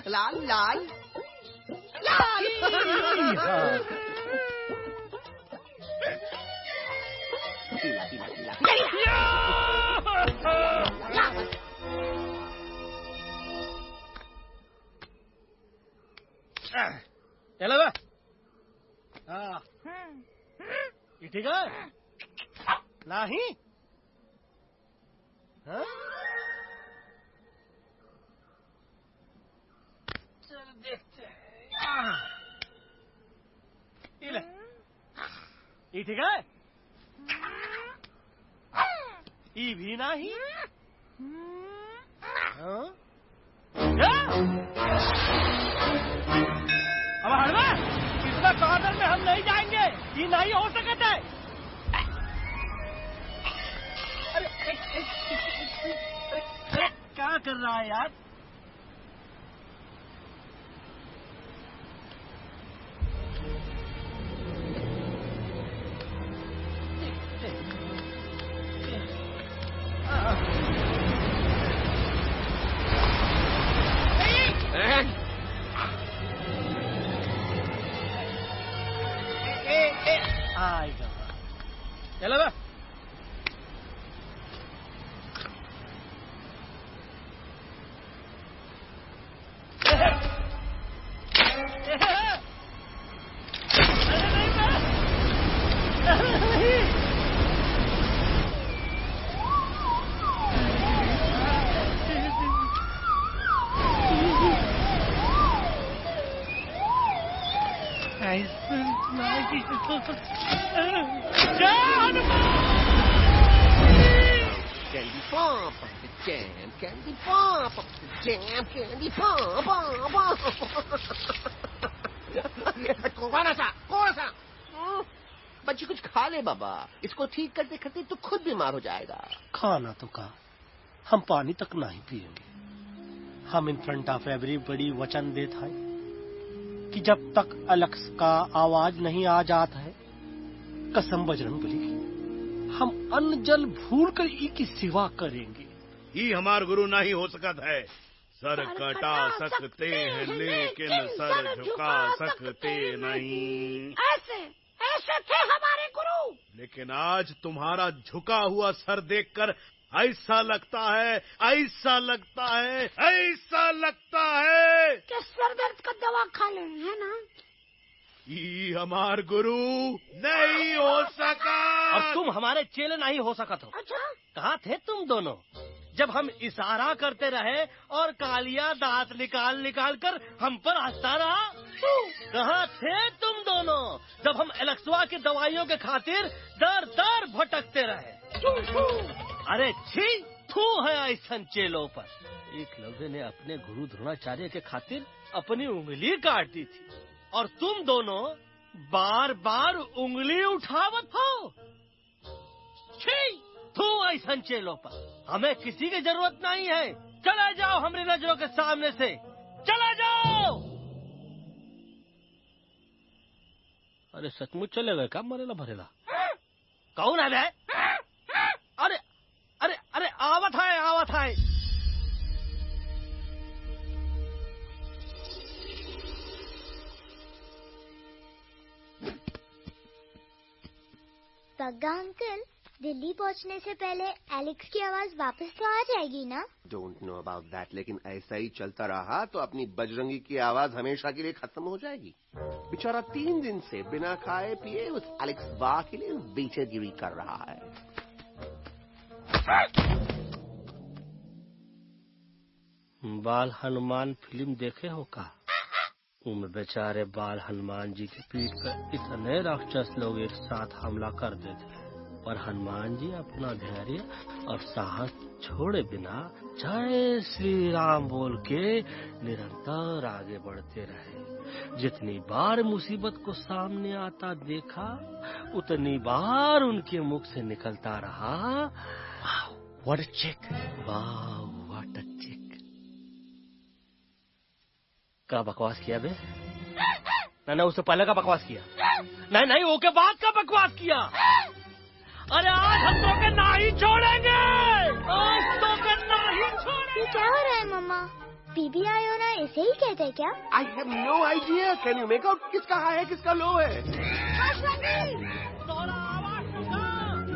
लाल लाल लाल पीला पीला पीला चलो बा। हाँ। ये ठीक है? नहीं? हाँ? चल देखते हैं। ये ले। ये ठीक है? ये भी नहीं? हाँ? अब हड़वा, इतना कॉर्नर में हम नहीं जाएंगे। ये नहीं हो सकता है। अरे क्या कर रहा है यार? आएगा। चलो बा। Candy pop up the jam, candy pop up the jam, candy pop up. कौन सा? बच्ची कुछ खा ले बाबा, इसको ठीक करते करते तो खुद बीमार हो जाएगा। खाना तो कहा, हम पानी तक नहीं पिएंगे। हम इन फ्रंट ऑफ एवरीबॉडी वचन देता है कि जब तक एलेक्स का आवाज नहीं आ जाता है, कसम बजरंगबली की, हम अन्न जल भूल कर ई की सेवा करेंगे। ये हमार गुरु नहीं हो सकता है। सर कटा सकते हैं लेकिन सर झुका सकते नहीं। ऐसे ऐसे थे हमारे गुरु। लेकिन आज तुम्हारा झुका हुआ सर देखकर ऐसा लगता है, ऐसा लगता है, ऐसा लगता है कि सर दर्द का दवा खा ले, है ना? ये हमार गुरु नहीं हो सका। और तुम हमारे चेले नहीं हो सका तो। अच्छा? कहाँ थे तुम दोनों जब हम इशारा करते रहे और कालिया दांत निकाल निकाल कर हम पर हंसता रहा? कहाँ थे तुम दोनों जब हम एलेक्सवा की दवाइयों के खातिर दर दर भटकते रहे? अरे छी, थू है ऐसा चेलों पर। एकलव्य ने अपने गुरु द्रोणाचार्य के खातिर अपनी उंगली काट दी थी और तुम दोनों बार बार उंगली उठावत हो। छी, थू ऐसा चेलों पर। हमें किसी की जरूरत नहीं है। चले जाओ हमारी नजरों के सामने से, चले जाओ। अरे सचमुच चले गए? काम मरेला भरेला। कौन है बे? अरे अरे अरे आवत है, आवत है। पग्गा अंकल, दिल्ली पहुंचने से पहले एलेक्स की आवाज वापस तो आ जाएगी ना? डोंट नो अबाउट दैट, लेकिन ऐसा ही चलता रहा तो अपनी बजरंगी की आवाज हमेशा के लिए खत्म हो जाएगी। बेचारा 3 दिन से बिना खाए पिए उस एलेक्स वाह के लिए बेचैगिरी कर रहा है। बाल हनुमान फिल्म देखे हो का? उनमें बेचारे बाल हनुमान जी की पीठ पर इतने राक्षस लोग एक साथ हमला कर देते हैं, पर हनुमान जी अपना धैर्य और साहस छोड़े बिना जय श्री राम बोल के निरंतर आगे बढ़ते रहे। जितनी बार मुसीबत को सामने आता देखा, उतनी बार उनके मुख से निकलता रहा, व्हाट अ चिक, वाह व्हाट अ चिक। का बकवास किया बे? नहीं, उससे पहले का बकवास किया। नहीं, वो के बाद का बकवास किया। अरे आज हम तो के ना ही छोड़ेंगे, आज तो के ना ही छोड़ेंगे। ये क्या हो रहा है मम्मा? बीबी आयोना ऐसे ही कहते क्या? I have no idea. Can you make out किसका हाई है किसका लो है?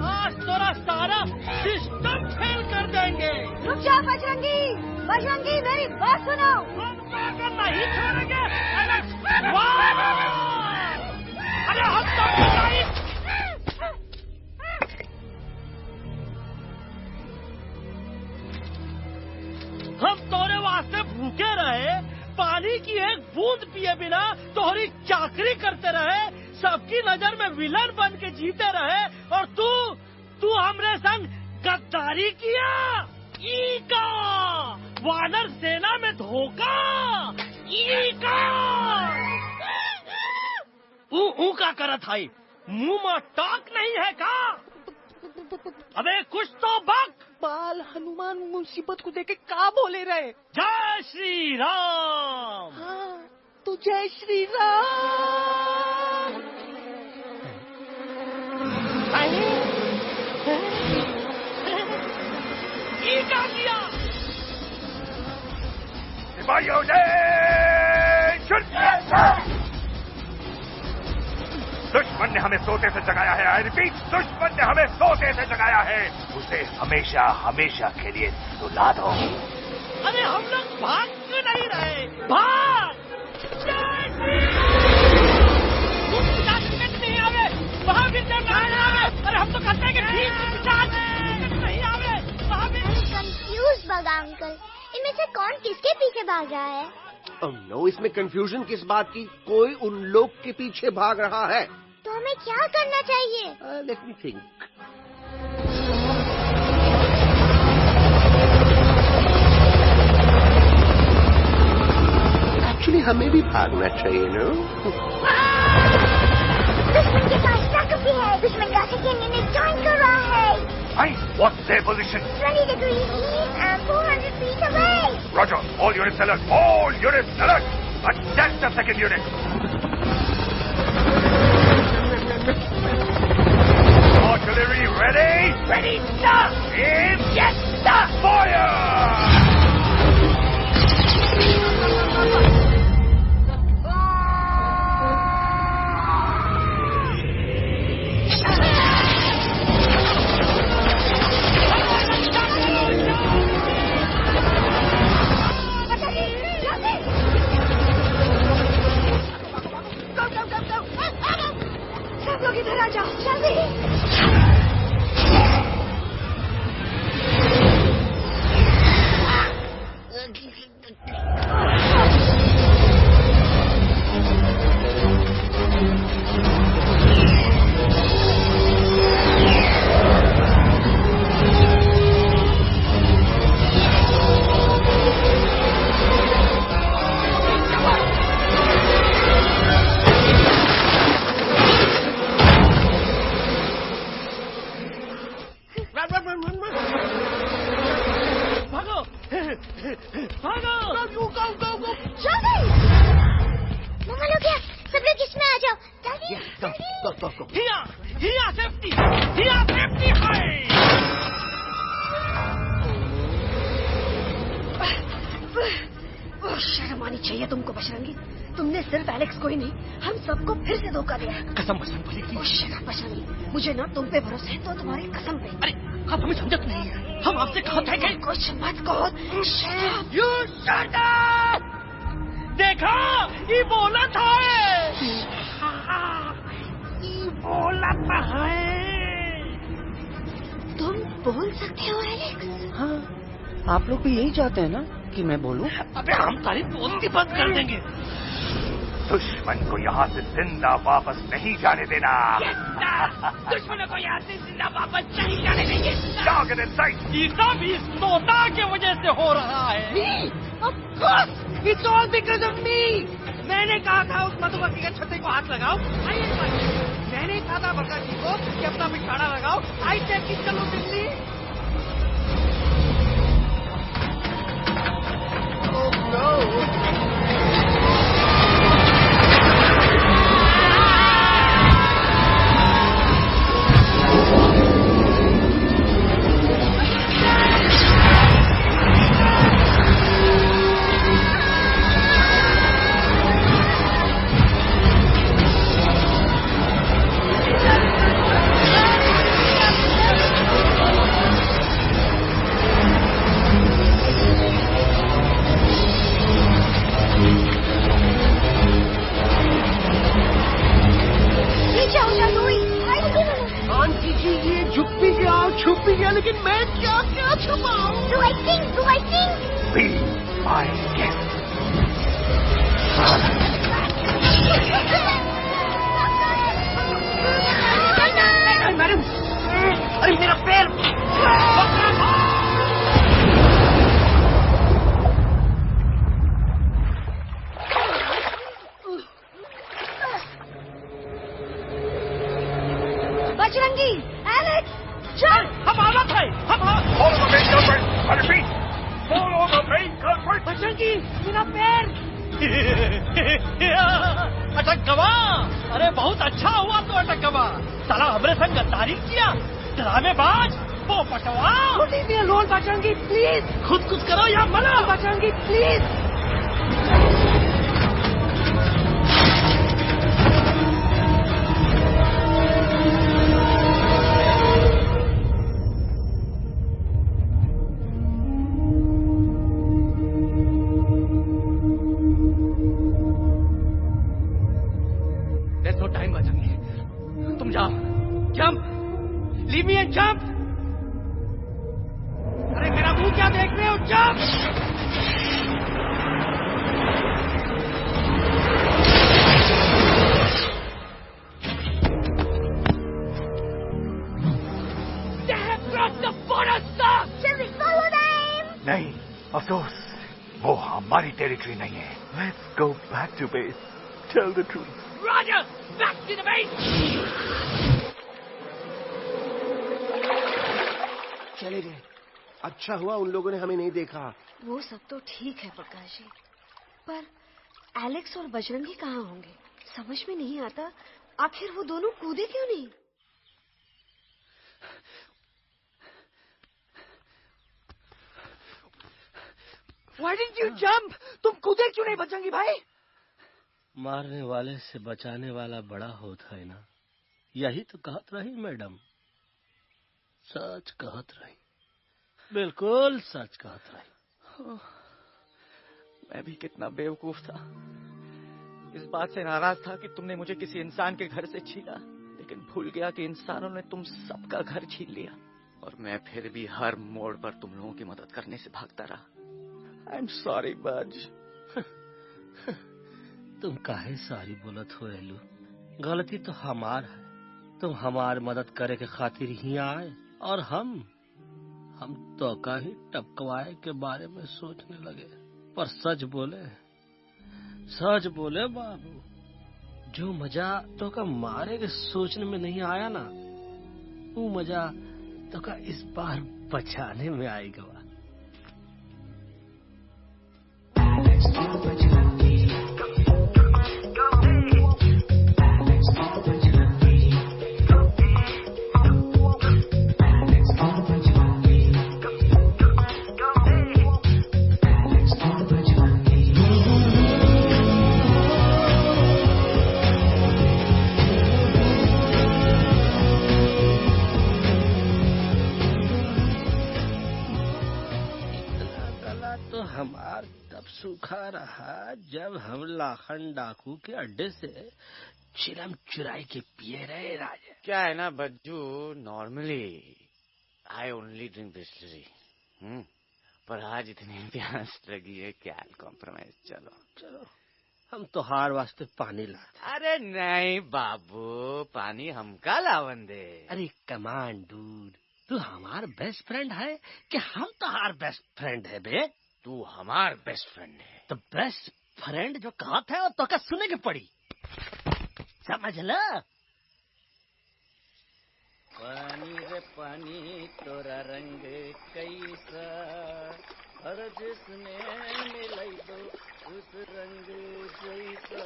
आज तोरा सारा सिस्टम फेल कर देंगे। रुक जा बजरंगी, बजरंगी मेरी बात सुनो। नहीं छोड़ेंगे। अरे हम तो नहीं। हम तोरे वास्ते भूखे रहे, पानी की एक बूंद पिए बिना तोहरी चाकरी करते रहे, सबकी नजर में विलन बन के जीते रहे, और तू हमरे संग गद्दारी किया। ई का वानर सेना में धोखा, ई का ऊ का करत हाई, मुंह में टाक नहीं है का? अबे कुछ तो बक। बाल हनुमान मुसीबत को देखे का बोले रहे? जय श्री राम। हाँ, तो जय श्री राम। ये क्या किया? सिपाहियों दुश्मन ने हमें सोते से जगाया है। आई रिपीट, दुश्मन ने हमें सोते से जगाया है। उसे हमेशा हमेशा के लिए सुला दो। अरे हम लोग भाग क्यों नहीं रहे? भाग! नहीं आवे, वहाँ भी नहीं आवे। अरे हम तो कहते हैं कि नहीं आवे, वहाँ भी। कंफ्यूज बगा अंकल, इनमें से कौन किसके पीछे भाग रहा है? नो, इसमें कंफ्यूजन किस बात की? कोई उन लोग के पीछे भाग रहा है। तो हमें क्या करना चाहिए? Let me think. एक्चुअली हमें भी भागना चाहिए नो। दुश्मन के पास ताकत भी है। दुश्मन का सेकेंड यूनिट ज्वाइन कर रहा है। What's their position? 20 degrees east and 400 feet away. Roger. All units alert. All units alert. Attack the second unit. Artillery ready? Ready, sir. Aim. Yes, sir. Fire! सब लोग इधर आ जाओ, जल्दी। शर्म आनी चाहिए तुमको बजरंगी। तुमने सिर्फ एलेक्स को ही नहीं, हम सबको फिर से धोखा दिया। कसम बजरंग बली की। बजरंगी, मुझे ना तुम पे भरोसा है तो तुम्हारी कसम पे। अरे आप हमें समझत नहीं है, हम आपसे कहा था कि कुछ मत कहो। You shut up! देखा, ये बोला था, ये बोला था है। तुम बोल सकते हो एलेक्स? हाँ, आप लोग भी यही चाहते हैं ना कि मैं बोलूं? अबे हम तारीफ बोलती बंद कर देंगे। दुश्मन को यहाँ से जिंदा वापस नहीं जाने देना। दुश्मनों को यहाँ से जिंदा वापस नहीं जाने देंगे। ये सब इस तोता की वजह से हो रहा है। Me? Of course! It's all because of me! मैंने कहा था उस मधुमक्खी के छत्ते को हाथ लगाओ। मैंने कहा था बरका जी को कि अपना पिछाड़ा लगाओ। आई सेड कि चलो दिल्ली। Oh no! लेकिन मैं क्या क्या छुपाऊं? Do I sing? Be my guest. Madam, अरे मेरा पैर! बजरंगी, एलेक्स, चल! हम आलत है, Follow the main culprit. I repeat, follow the main culprit. Bajrangi, मेरा पैर! अटकवा! अरे बहुत अच्छा हुआ तो अटकवा। साला हमरे संग गद्दारी किया, ड्रामेबाज, वो Patwa. Leave me alone, Bajrangi, please. खुद कुछ करो या मरो। Bajrangi, please. Jump, leave me and jump. अरे मेरा मुंह क्या देख रहे हो? Jump. They have crossed the border, sir. Shall we follow them? नहीं, अफसोस, वो हमारी टेरिटरी नहीं है। Let's go back to base. Tell the truth. Roger, back to the base. चले गए। अच्छा हुआ उन लोगों ने हमें नहीं देखा। वो सब तो ठीक है प्रकाश जी, पर एलेक्स और बजरंगी कहाँ होंगे? समझ में नहीं आता आखिर वो दोनों कूदे क्यों नहीं? Why didn't you jump? तुम कूदे क्यों नहीं बजरंगी भाई? मारने वाले से बचाने वाला बड़ा होता है ना, यही तो कहत रही मैडम। सच कहत रही, बिल्कुल सच कहत रही। मैं भी कितना बेवकूफ था। इस बात से नाराज था कि तुमने मुझे किसी इंसान के घर से छीना, लेकिन भूल गया कि इंसानों ने तुम सबका घर छीन लिया, और मैं फिर भी हर मोड़ पर तुम लोगों की मदद करने से भागता रहा। आई एम सॉरी बज। तुम काहे सारी बोलत हो एलू? गलती तो हमार है। तुम हमार मदद करे के खातिर ही आए, और हम तो का ही टपकवाए के बारे में सोचने लगे। पर सच बोले बाबू, जो मजा तो का मारे के सोचने में नहीं आया ना, वो मजा तो का इस बार बचाने में आएगा। सूखा रहा जब हम लाखन डाकू के अड्डे से चिलम चुराई के पिए रहे राजा। क्या है ना Bajju, normally I only drink Bisleri, पर आज इतनी प्यास लगी है, क्या कॉम्प्रोमाइज। चलो चलो, हम तो हार वास्ते पानी लाते। अरे नहीं बाबू, पानी हमका लावन दे। अरे कमान डूड, तू हमार बेस्ट फ्रेंड है कि हम तो हार बेस्ट फ्रेंड है बे? तू हमार बेस्ट फ्रेंड है। तो बेस्ट फ्रेंड जो कहा था वो तो क्या सुने की पड़ी, समझ लो। पानी रे पानी तोरा रंग कैसा, हर जिसने मिलाई दो उस रंग जैसा।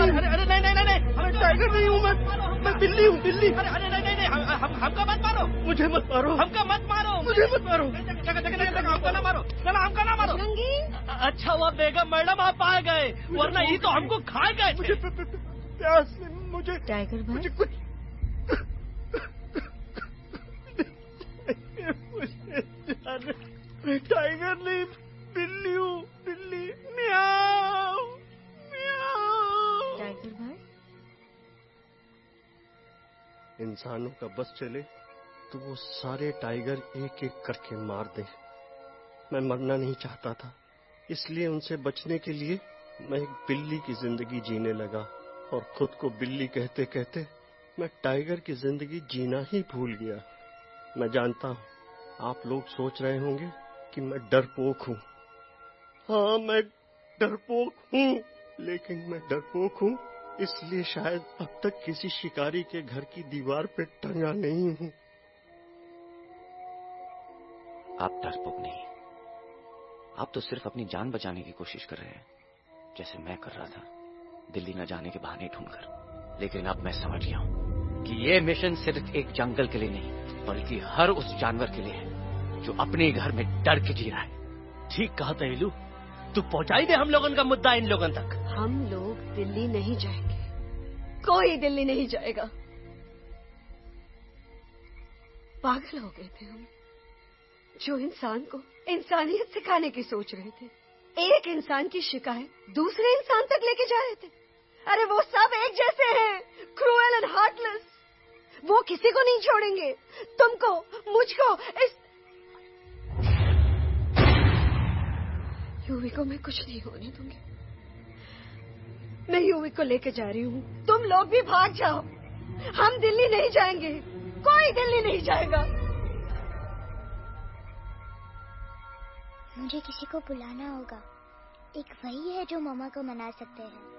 अरे नहीं नहीं नहीं, मैं टाइगर नहीं हूँ, मैं बिल्ली हूँ, बिल्ली। अरे नहीं नहीं, हमका मत मारो, मुझे मत मारो, हमका मत मारो, मुझे मत मारो, हमका ना मारो, चलो हमका ना मारो। अच्छा हुआ बेगम मैडम आप आ गए, वरना ये तो हमको खा गए। मुझे प्यास, मुझे टाइगर भाई, मुझे कुछ मैं टाइगर नहीं, बिल्ली हूँ, बिल्ली। म्याऊ म्याऊ। टाइगर भाई, इंसानों का बस चले तो वो सारे टाइगर एक एक करके मार दें। मैं मरना नहीं चाहता था, इसलिए उनसे बचने के लिए मैं एक बिल्ली की जिंदगी जीने लगा, और खुद को बिल्ली कहते कहते मैं टाइगर की जिंदगी जीना ही भूल गया। मैं जानता हूँ आप लोग सोच रहे होंगे कि मैं डरपोक हूँ। हाँ, मैं डरपोक हूँ, लेकिन मैं डरपोक हूँ इसलिए शायद अब तक किसी शिकारी के घर की दीवार पे टंगा नहीं हूँ। आप डरपोक नहीं, आप तो सिर्फ अपनी जान बचाने की कोशिश कर रहे हैं, जैसे मैं कर रहा था दिल्ली न जाने के बहाने ढूंढकर। लेकिन अब मैं समझ गया हूँ कि ये मिशन सिर्फ एक जंगल के लिए नहीं, बल्कि हर उस जानवर के लिए है जो अपने घर में डर के जी रहा है। ठीक कहा था इलू, तू पहुंचाई दे हम लोगों का मुद्दा इन लोगों तक। हम लोग दिल्ली नहीं जाएंगे, कोई दिल्ली नहीं जाएगा। पागल हो गए थे हम, जो इंसान को इंसानियत सिखाने की सोच रहे थे, एक इंसान की शिकायत दूसरे इंसान तक लेके जा रहे थे। अरे वो सब एक जैसे हैं, क्रूएल एंड हार्टलेस। वो किसी को नहीं छोड़ेंगे, तुमको, मुझको, इस यूवी को मैं कुछ नहीं होने दूंगी। मैं यूवी को लेके जा रही हूँ, तुम लोग भी भाग जाओ। हम दिल्ली नहीं जाएंगे, कोई दिल्ली नहीं जाएगा। मुझे किसी को बुलाना होगा, एक वही है जो मम्मा को मना सकते हैं।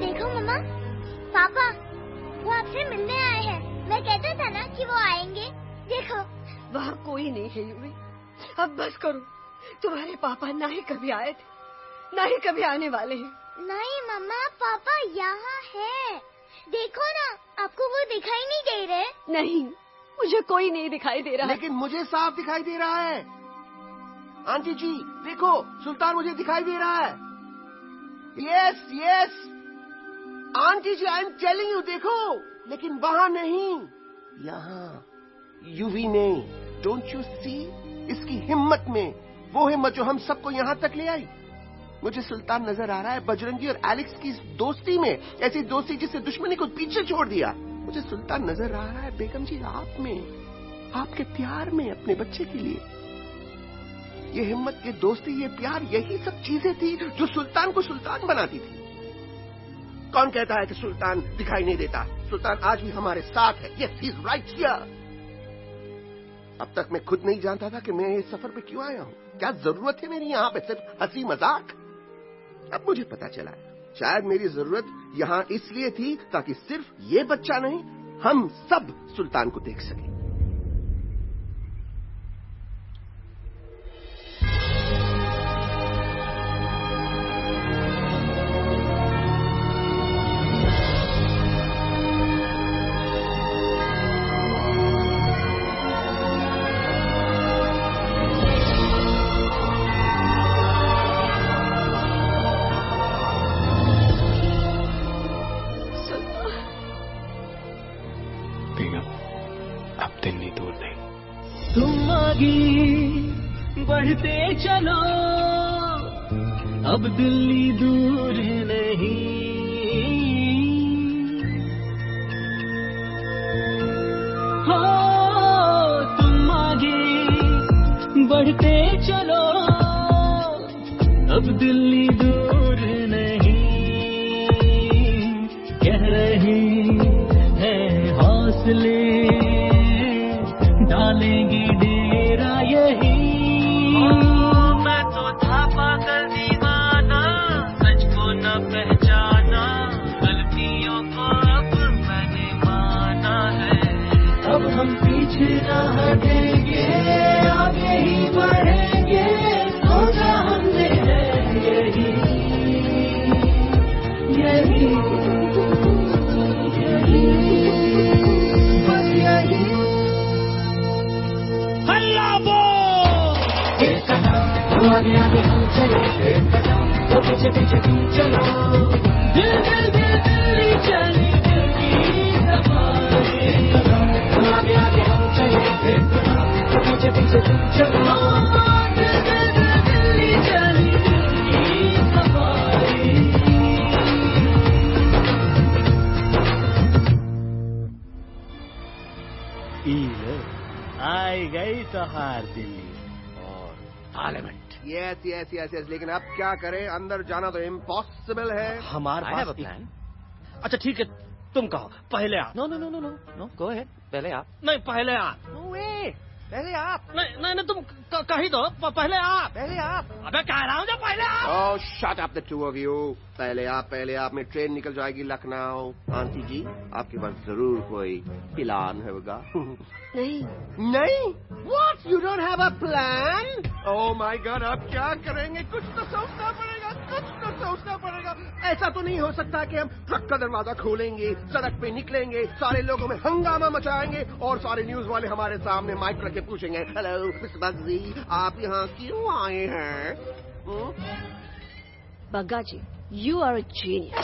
देखो मम्मा, पापा वो आपसे मिलने आए हैं। मैं कहता था ना कि वो आएंगे। देखो वहाँ कोई नहीं है यूवी, अब बस करो। तुम्हारे पापा ना ही कभी आए थे, ना ही कभी आने वाले हैं। नहीं मम्मा, पापा यहाँ है। देखो ना, आपको वो दिखाई नहीं दे रहे? नहीं, मुझे कोई नहीं दिखाई दे रहा। लेकिन मुझे साफ दिखाई दे रहा है। आंटी जी देखो, सुल्तान मुझे दिखाई दे रहा है। Yes yes aunty ji, I am telling you, देखो। लेकिन वहाँ नहीं, यहाँ यूवी नहीं। डोंट यू सी इसकी हिम्मत में, वो हिम्मत जो हम सबको यहाँ तक ले आई। मुझे सुल्तान नजर आ रहा है बजरंगी और एलेक्स की दोस्ती में, ऐसी दोस्ती जिससे दुश्मनी को पीछे छोड़ दिया। मुझे सुल्तान नजर आ रहा है बेगम जी आप में, आपके प्यार में अपने बच्चे के लिए। ये हिम्मत, ये दोस्ती, ये प्यार, यही सब चीजें थी जो सुल्तान को सुल्तान बनाती थी। कौन कहता है कि सुल्तान दिखाई नहीं देता? सुल्तान आज भी हमारे साथ है। Yes, he is right here. अब तक मैं खुद नहीं जानता था कि मैं इस सफर पे क्यों आया हूँ। क्या जरूरत है मेरी यहाँ पे सिर्फ हंसी मजाक? अब मुझे पता चला है, शायद मेरी जरूरत यहाँ इसलिए थी ताकि सिर्फ ये बच्चा नहीं, हम सब सुल्तान को देख सकें। दिल्ली दूर नहीं। तुम आगे बढ़ते चलो, अब दिल्ली दूर नहीं। हो तुम आगे बढ़ते चलो, अब दिल्ली दूर नहीं। कह रही है हौसले, डालेंगे डेरा यही। मैं तो था पागल दीवाना, सच को न पहचाना, गलतियों को अब मैंने माना है। अब हम पीछे न हटेंगे, आगे ही बढ़ेंगे, सोचा हमने है यही यही यही बस यही। हल्ला बोल! एक कदम आगे आगे हम चले, एक कदम तो पीछे पीछे तुम चलो। दिल दिल दिल दिल्ली चली, दिल की सफारी। एक कदम आगे आगे हम चले, एक कदम तो पीछे पीछे तुम चलो। दिल दिल दिल दिल्ली चली, दिल की सफारी। आई गई तोहार दिल्ली और parliament. Yes yes yes yes, लेकिन अब क्या करें, अंदर जाना तो इम्पॉसिबल है। हमारे पास प्लान। अच्छा ठीक है, तुम कहो, पहले आप। No no no no no no, go ahead, पहले आप। नहीं, पहले आप। नो वे, पहले आप। नहीं नहीं, तुम कही दो, पहले आप। पहले आप। अबे कह रहा हूँ जो पहले आप। Oh shut up the two of you. पहले आप में ट्रेन निकल जाएगी लखनऊ। आंटी जी, आपके पास जरूर कोई प्लान होगा। नहीं नहीं? What? You don't have a plan? Oh my God, अब क्या करेंगे? कुछ तो सोचना पड़ेगा, कुछ तो सोचना पड़ेगा। ऐसा तो नहीं हो सकता कि हम ट्रक का दरवाजा खोलेंगे, सड़क पे निकलेंगे, सारे लोगों में हंगामा मचाएंगे और सारे न्यूज वाले हमारे सामने माइक रख के पूछेंगे, हेलो मिस्टर बग्गी, आप यहाँ क्यों आए हैं? बग्गा जी, यू आर अ जीनियस।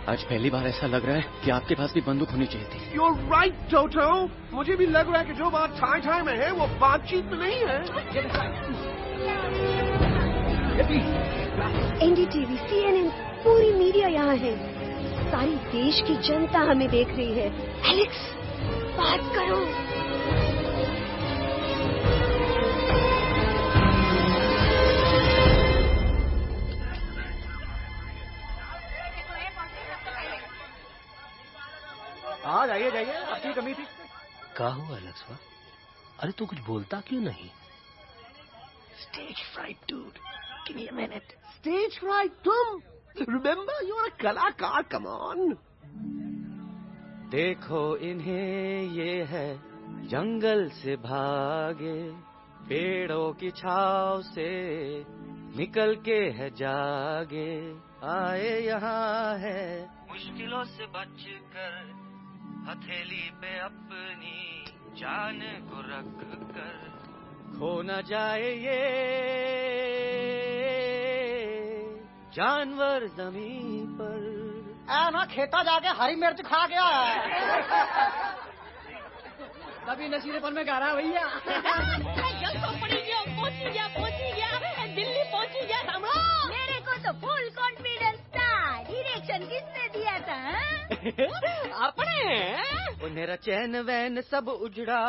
आज पहली बार ऐसा लग रहा है कि आपके पास भी बंदूक होनी चाहिए थी। You're right, Toto. मुझे भी लग रहा है कि जो बात ठाई में है वो बातचीत में नहीं है। एनडीटीवी, CNN, पूरी मीडिया यहाँ है। सारी देश की जनता हमें देख रही है। एलेक्स, बात करो। हाँ जाइए जाइए, आपकी कमी थी। क्या हुआ लक्ष्मण? अरे तू कुछ बोलता क्यों नहीं? Stage fright, dude. Give me a minute. Stage fright, तुम? Remember, you're a कलाकार. Come on. देखो इन्हें, ये है जंगल से भागे, पेड़ों की छाव से निकल के है जागे, आए यहाँ है मुश्किलों से बचकर, हथेली पे अपनी जान को रख कर, खो न जाए ये जानवर जमीन पर। ना खेता जाके हरी मिर्च खा गया है। कभी नशीलेपन में गा रहा है भैया। पहुंची गया, दिल्ली पहुंची गया था। मेरे को तो फुल कॉन्फिडेंस था। डायरेक्शन किसने दिया था? अपने। मेरा चैन वैन सब उजड़ा,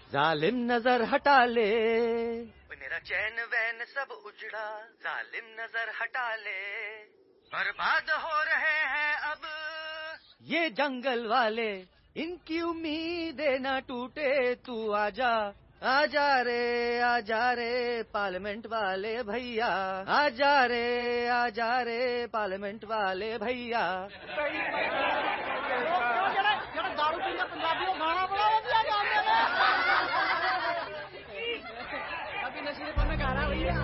जालिम नजर हटा ले, मेरा चैन वैन सब उजड़ा, जालिम नजर हटा ले, बर्बाद हो रहे हैं अब ये जंगल वाले, इनकी उम्मीदें न टूटे, तू आजा आजा रे पार्लियामेंट वाले भैया, आजा रे पार्लियामेंट वाले भैया। दारू पीने पंजाबियों गाना बड़ा दिया अभी नशे पर में गाना भैया।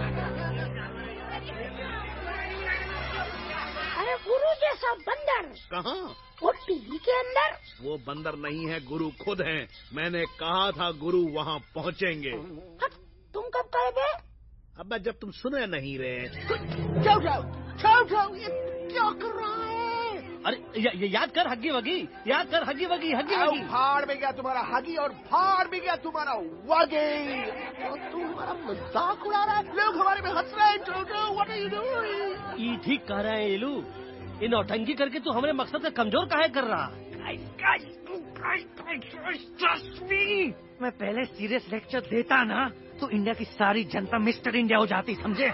अरे गुरु जैसा बंदर कहाँ? वो टीवी के अंदर। वो बंदर नहीं है, गुरु खुद हैं। मैंने कहा था गुरु वहाँ पहुँचेंगे। तुम कब कहोगे? अब जब तुम सुने नहीं रहे। जाओ, ये क्या कर रहा है? अरे याद कर हग्गी वगी, याद कर हग्गी वगी, हग्गी वगी। फाड़ भी गया तुम्हारा हगी और फाड़ भी गया तुम्हारा वगी। तू हमारा मजाक उड़ा रहा है, लोग हमारे में हंस रहे हैं। What are you doing? ये ठीक कह रहे हैं इलू, ये नौटंकी करके तू हमारे मकसद का कमजोर काहे कर रहा? मैं पहले सीरियस लेक्चर देता ना तो इंडिया की सारी जनता मिस्टर इंडिया हो जाती, समझे?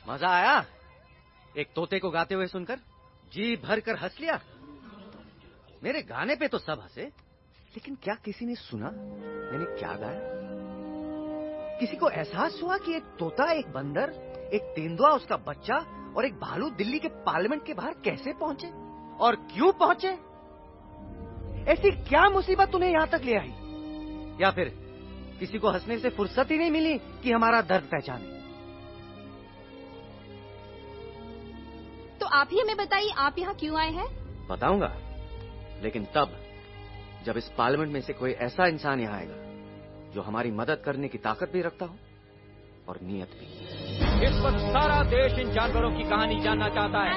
मजा आया एक तोते को गाते हुए सुनकर? जी भर कर हंस लिया। मेरे गाने पे तो सब हंसे, लेकिन क्या किसी ने सुना मैंने क्या गाया? किसी को एहसास हुआ कि एक तोता, एक बंदर, एक तेंदुआ, उसका बच्चा और एक भालू दिल्ली के पार्लियामेंट के बाहर कैसे पहुंचे और क्यों पहुंचे? ऐसी क्या मुसीबत उन्हें यहां तक ले आई? या फिर किसी को हंसने से फुर्सत ही नहीं मिली कि हमारा दर्द पहचाने? तो आप ही हमें बताइए, आप यहाँ क्यों आए हैं? बताऊंगा, लेकिन तब जब इस पार्लियामेंट में से कोई ऐसा इंसान यहाँ आएगा जो हमारी मदद करने की ताकत भी रखता हो और नीयत भी। इस वक्त सारा देश इन जानवरों की कहानी जानना चाहता है।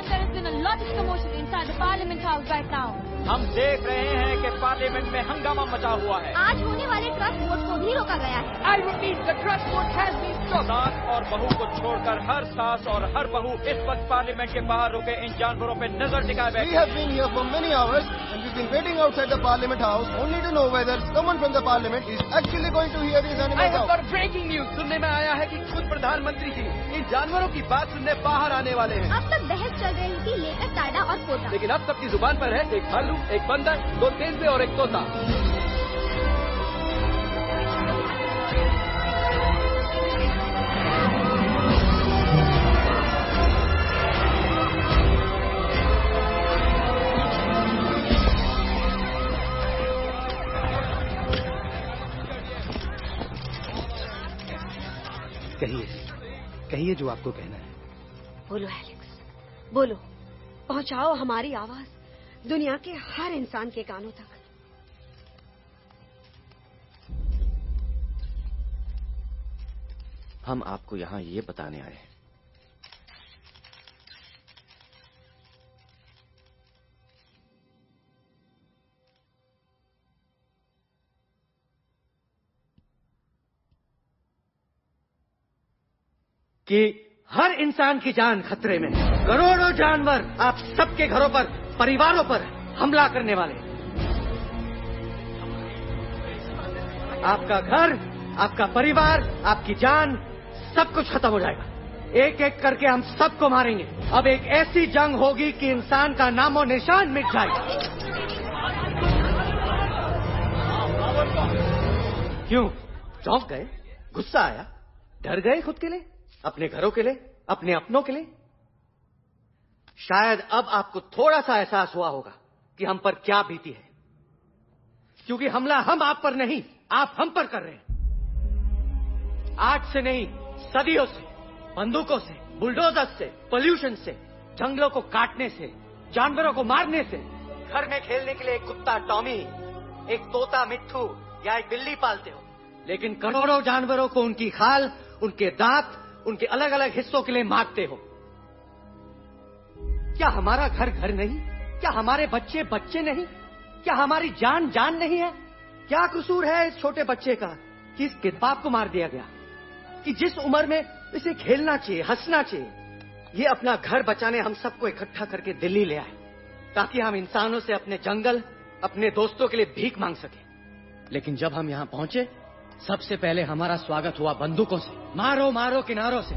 हम देख रहे हैं कि पार्लियामेंट में हंगामा मचा हुआ है। आज होने वाले ट्रस्ट वोट को भी रोका गया है। I repeat, the trust vote has been stopped. सास और बहू को छोड़कर हर सास और हर बहू इस वक्त पार्लियामेंट के बाहर रुके इन जानवरों पे नजर टिकाए बैठे। We have been here for many hours and we've been waiting outside the Parliament House only to know whether someone from the Parliament is actually going to hear these animals out. I have got breaking news. सुनने में आया है कि खुद प्रधानमंत्री जी इन जानवरों की बात सुनने बाहर आने वाले हैं। अब तक बहस चल रही थी लेकर टाडा और पोता, लेकिन अब सबकी जुबान पर है एक भालू, एक बंदर, दो तेंदुए और एक तोता। कहिए जो आपको कहना है। बोलो एलेक्स, बोलो, पहुंचाओ हमारी आवाज दुनिया के हर इंसान के कानों तक। हम आपको यहाँ ये बताने आए हैं कि हर इंसान की जान खतरे में है। करोड़ों जानवर आप सबके घरों पर, परिवारों पर हमला करने वाले। आपका घर, आपका परिवार, आपकी जान, सब कुछ खत्म हो जाएगा। एक एक करके हम सबको मारेंगे। अब एक ऐसी जंग होगी कि इंसान का नामो निशान मिट जाएगा। क्यों चौंक गए? गुस्सा आया? डर गए खुद के लिए, अपने घरों के लिए, अपने अपनों के लिए? शायद अब आपको थोड़ा सा एहसास हुआ होगा कि हम पर क्या बीती है, क्योंकि हमला हम आप पर नहीं, आप हम पर कर रहे हैं। आज से नहीं, सदियों से, बंदूकों से, बुलडोजर से, पोल्यूशन से, जंगलों को काटने से, जानवरों को मारने से। घर में खेलने के लिए एक कुत्ता टॉमी, एक तोता मिट्ठू या एक बिल्ली पालते हो, लेकिन करोड़ों जानवरों को उनकी खाल, उनके दांत, उनके अलग अलग हिस्सों के लिए मारते हो। क्या हमारा घर घर नहीं? क्या हमारे बच्चे बच्चे नहीं? क्या हमारी जान जान नहीं है? क्या कसूर है इस छोटे बच्चे का कि इस किताब को मार दिया गया, कि जिस उम्र में इसे खेलना चाहिए, हंसना चाहिए? ये अपना घर बचाने हम सबको इकट्ठा करके दिल्ली ले आए ताकि हम इंसानों से अपने जंगल, अपने दोस्तों के लिए भीख मांग सके। लेकिन जब हम यहाँ पहुंचे, सबसे पहले हमारा स्वागत हुआ बंदूकों से। मारो मारो किनारों से।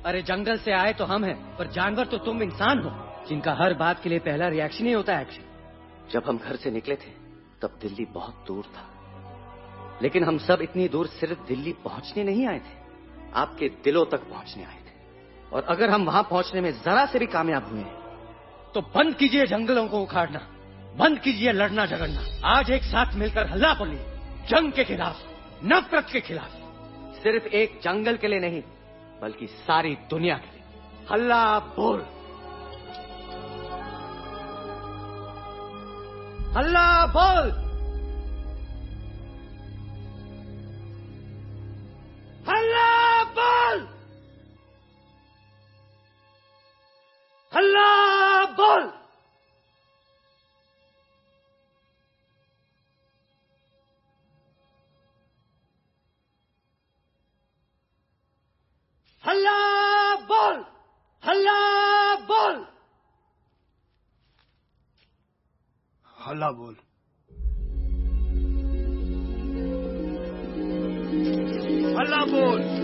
अरे जंगल से आए तो हम हैं, पर जानवर तो तुम इंसान हो, जिनका हर बात के लिए पहला रिएक्शन ही होता है एक्शन। जब हम घर से निकले थे तब दिल्ली बहुत दूर था, लेकिन हम सब इतनी दूर सिर्फ दिल्ली पहुंचने नहीं आए थे, आपके दिलों तक पहुंचने आए थे। और अगर हम वहां पहुंचने में जरा से भी कामयाब हुए तो बंद कीजिए जंगलों को उखाड़ना, बंद कीजिए लड़ना झगड़ना। आज एक साथ मिलकर हल्ला बोलिए, जंग के खिलाफ, नफरत के खिलाफ। सिर्फ एक जंगल के लिए नहीं, बल्कि सारी दुनिया के लिए। हल्ला बोल, हल्ला बोल, हल्ला बोल, हल्ला बोल। हल्ला बोल, हल्ला बोल, हल्ला बोल, हल्ला बोल।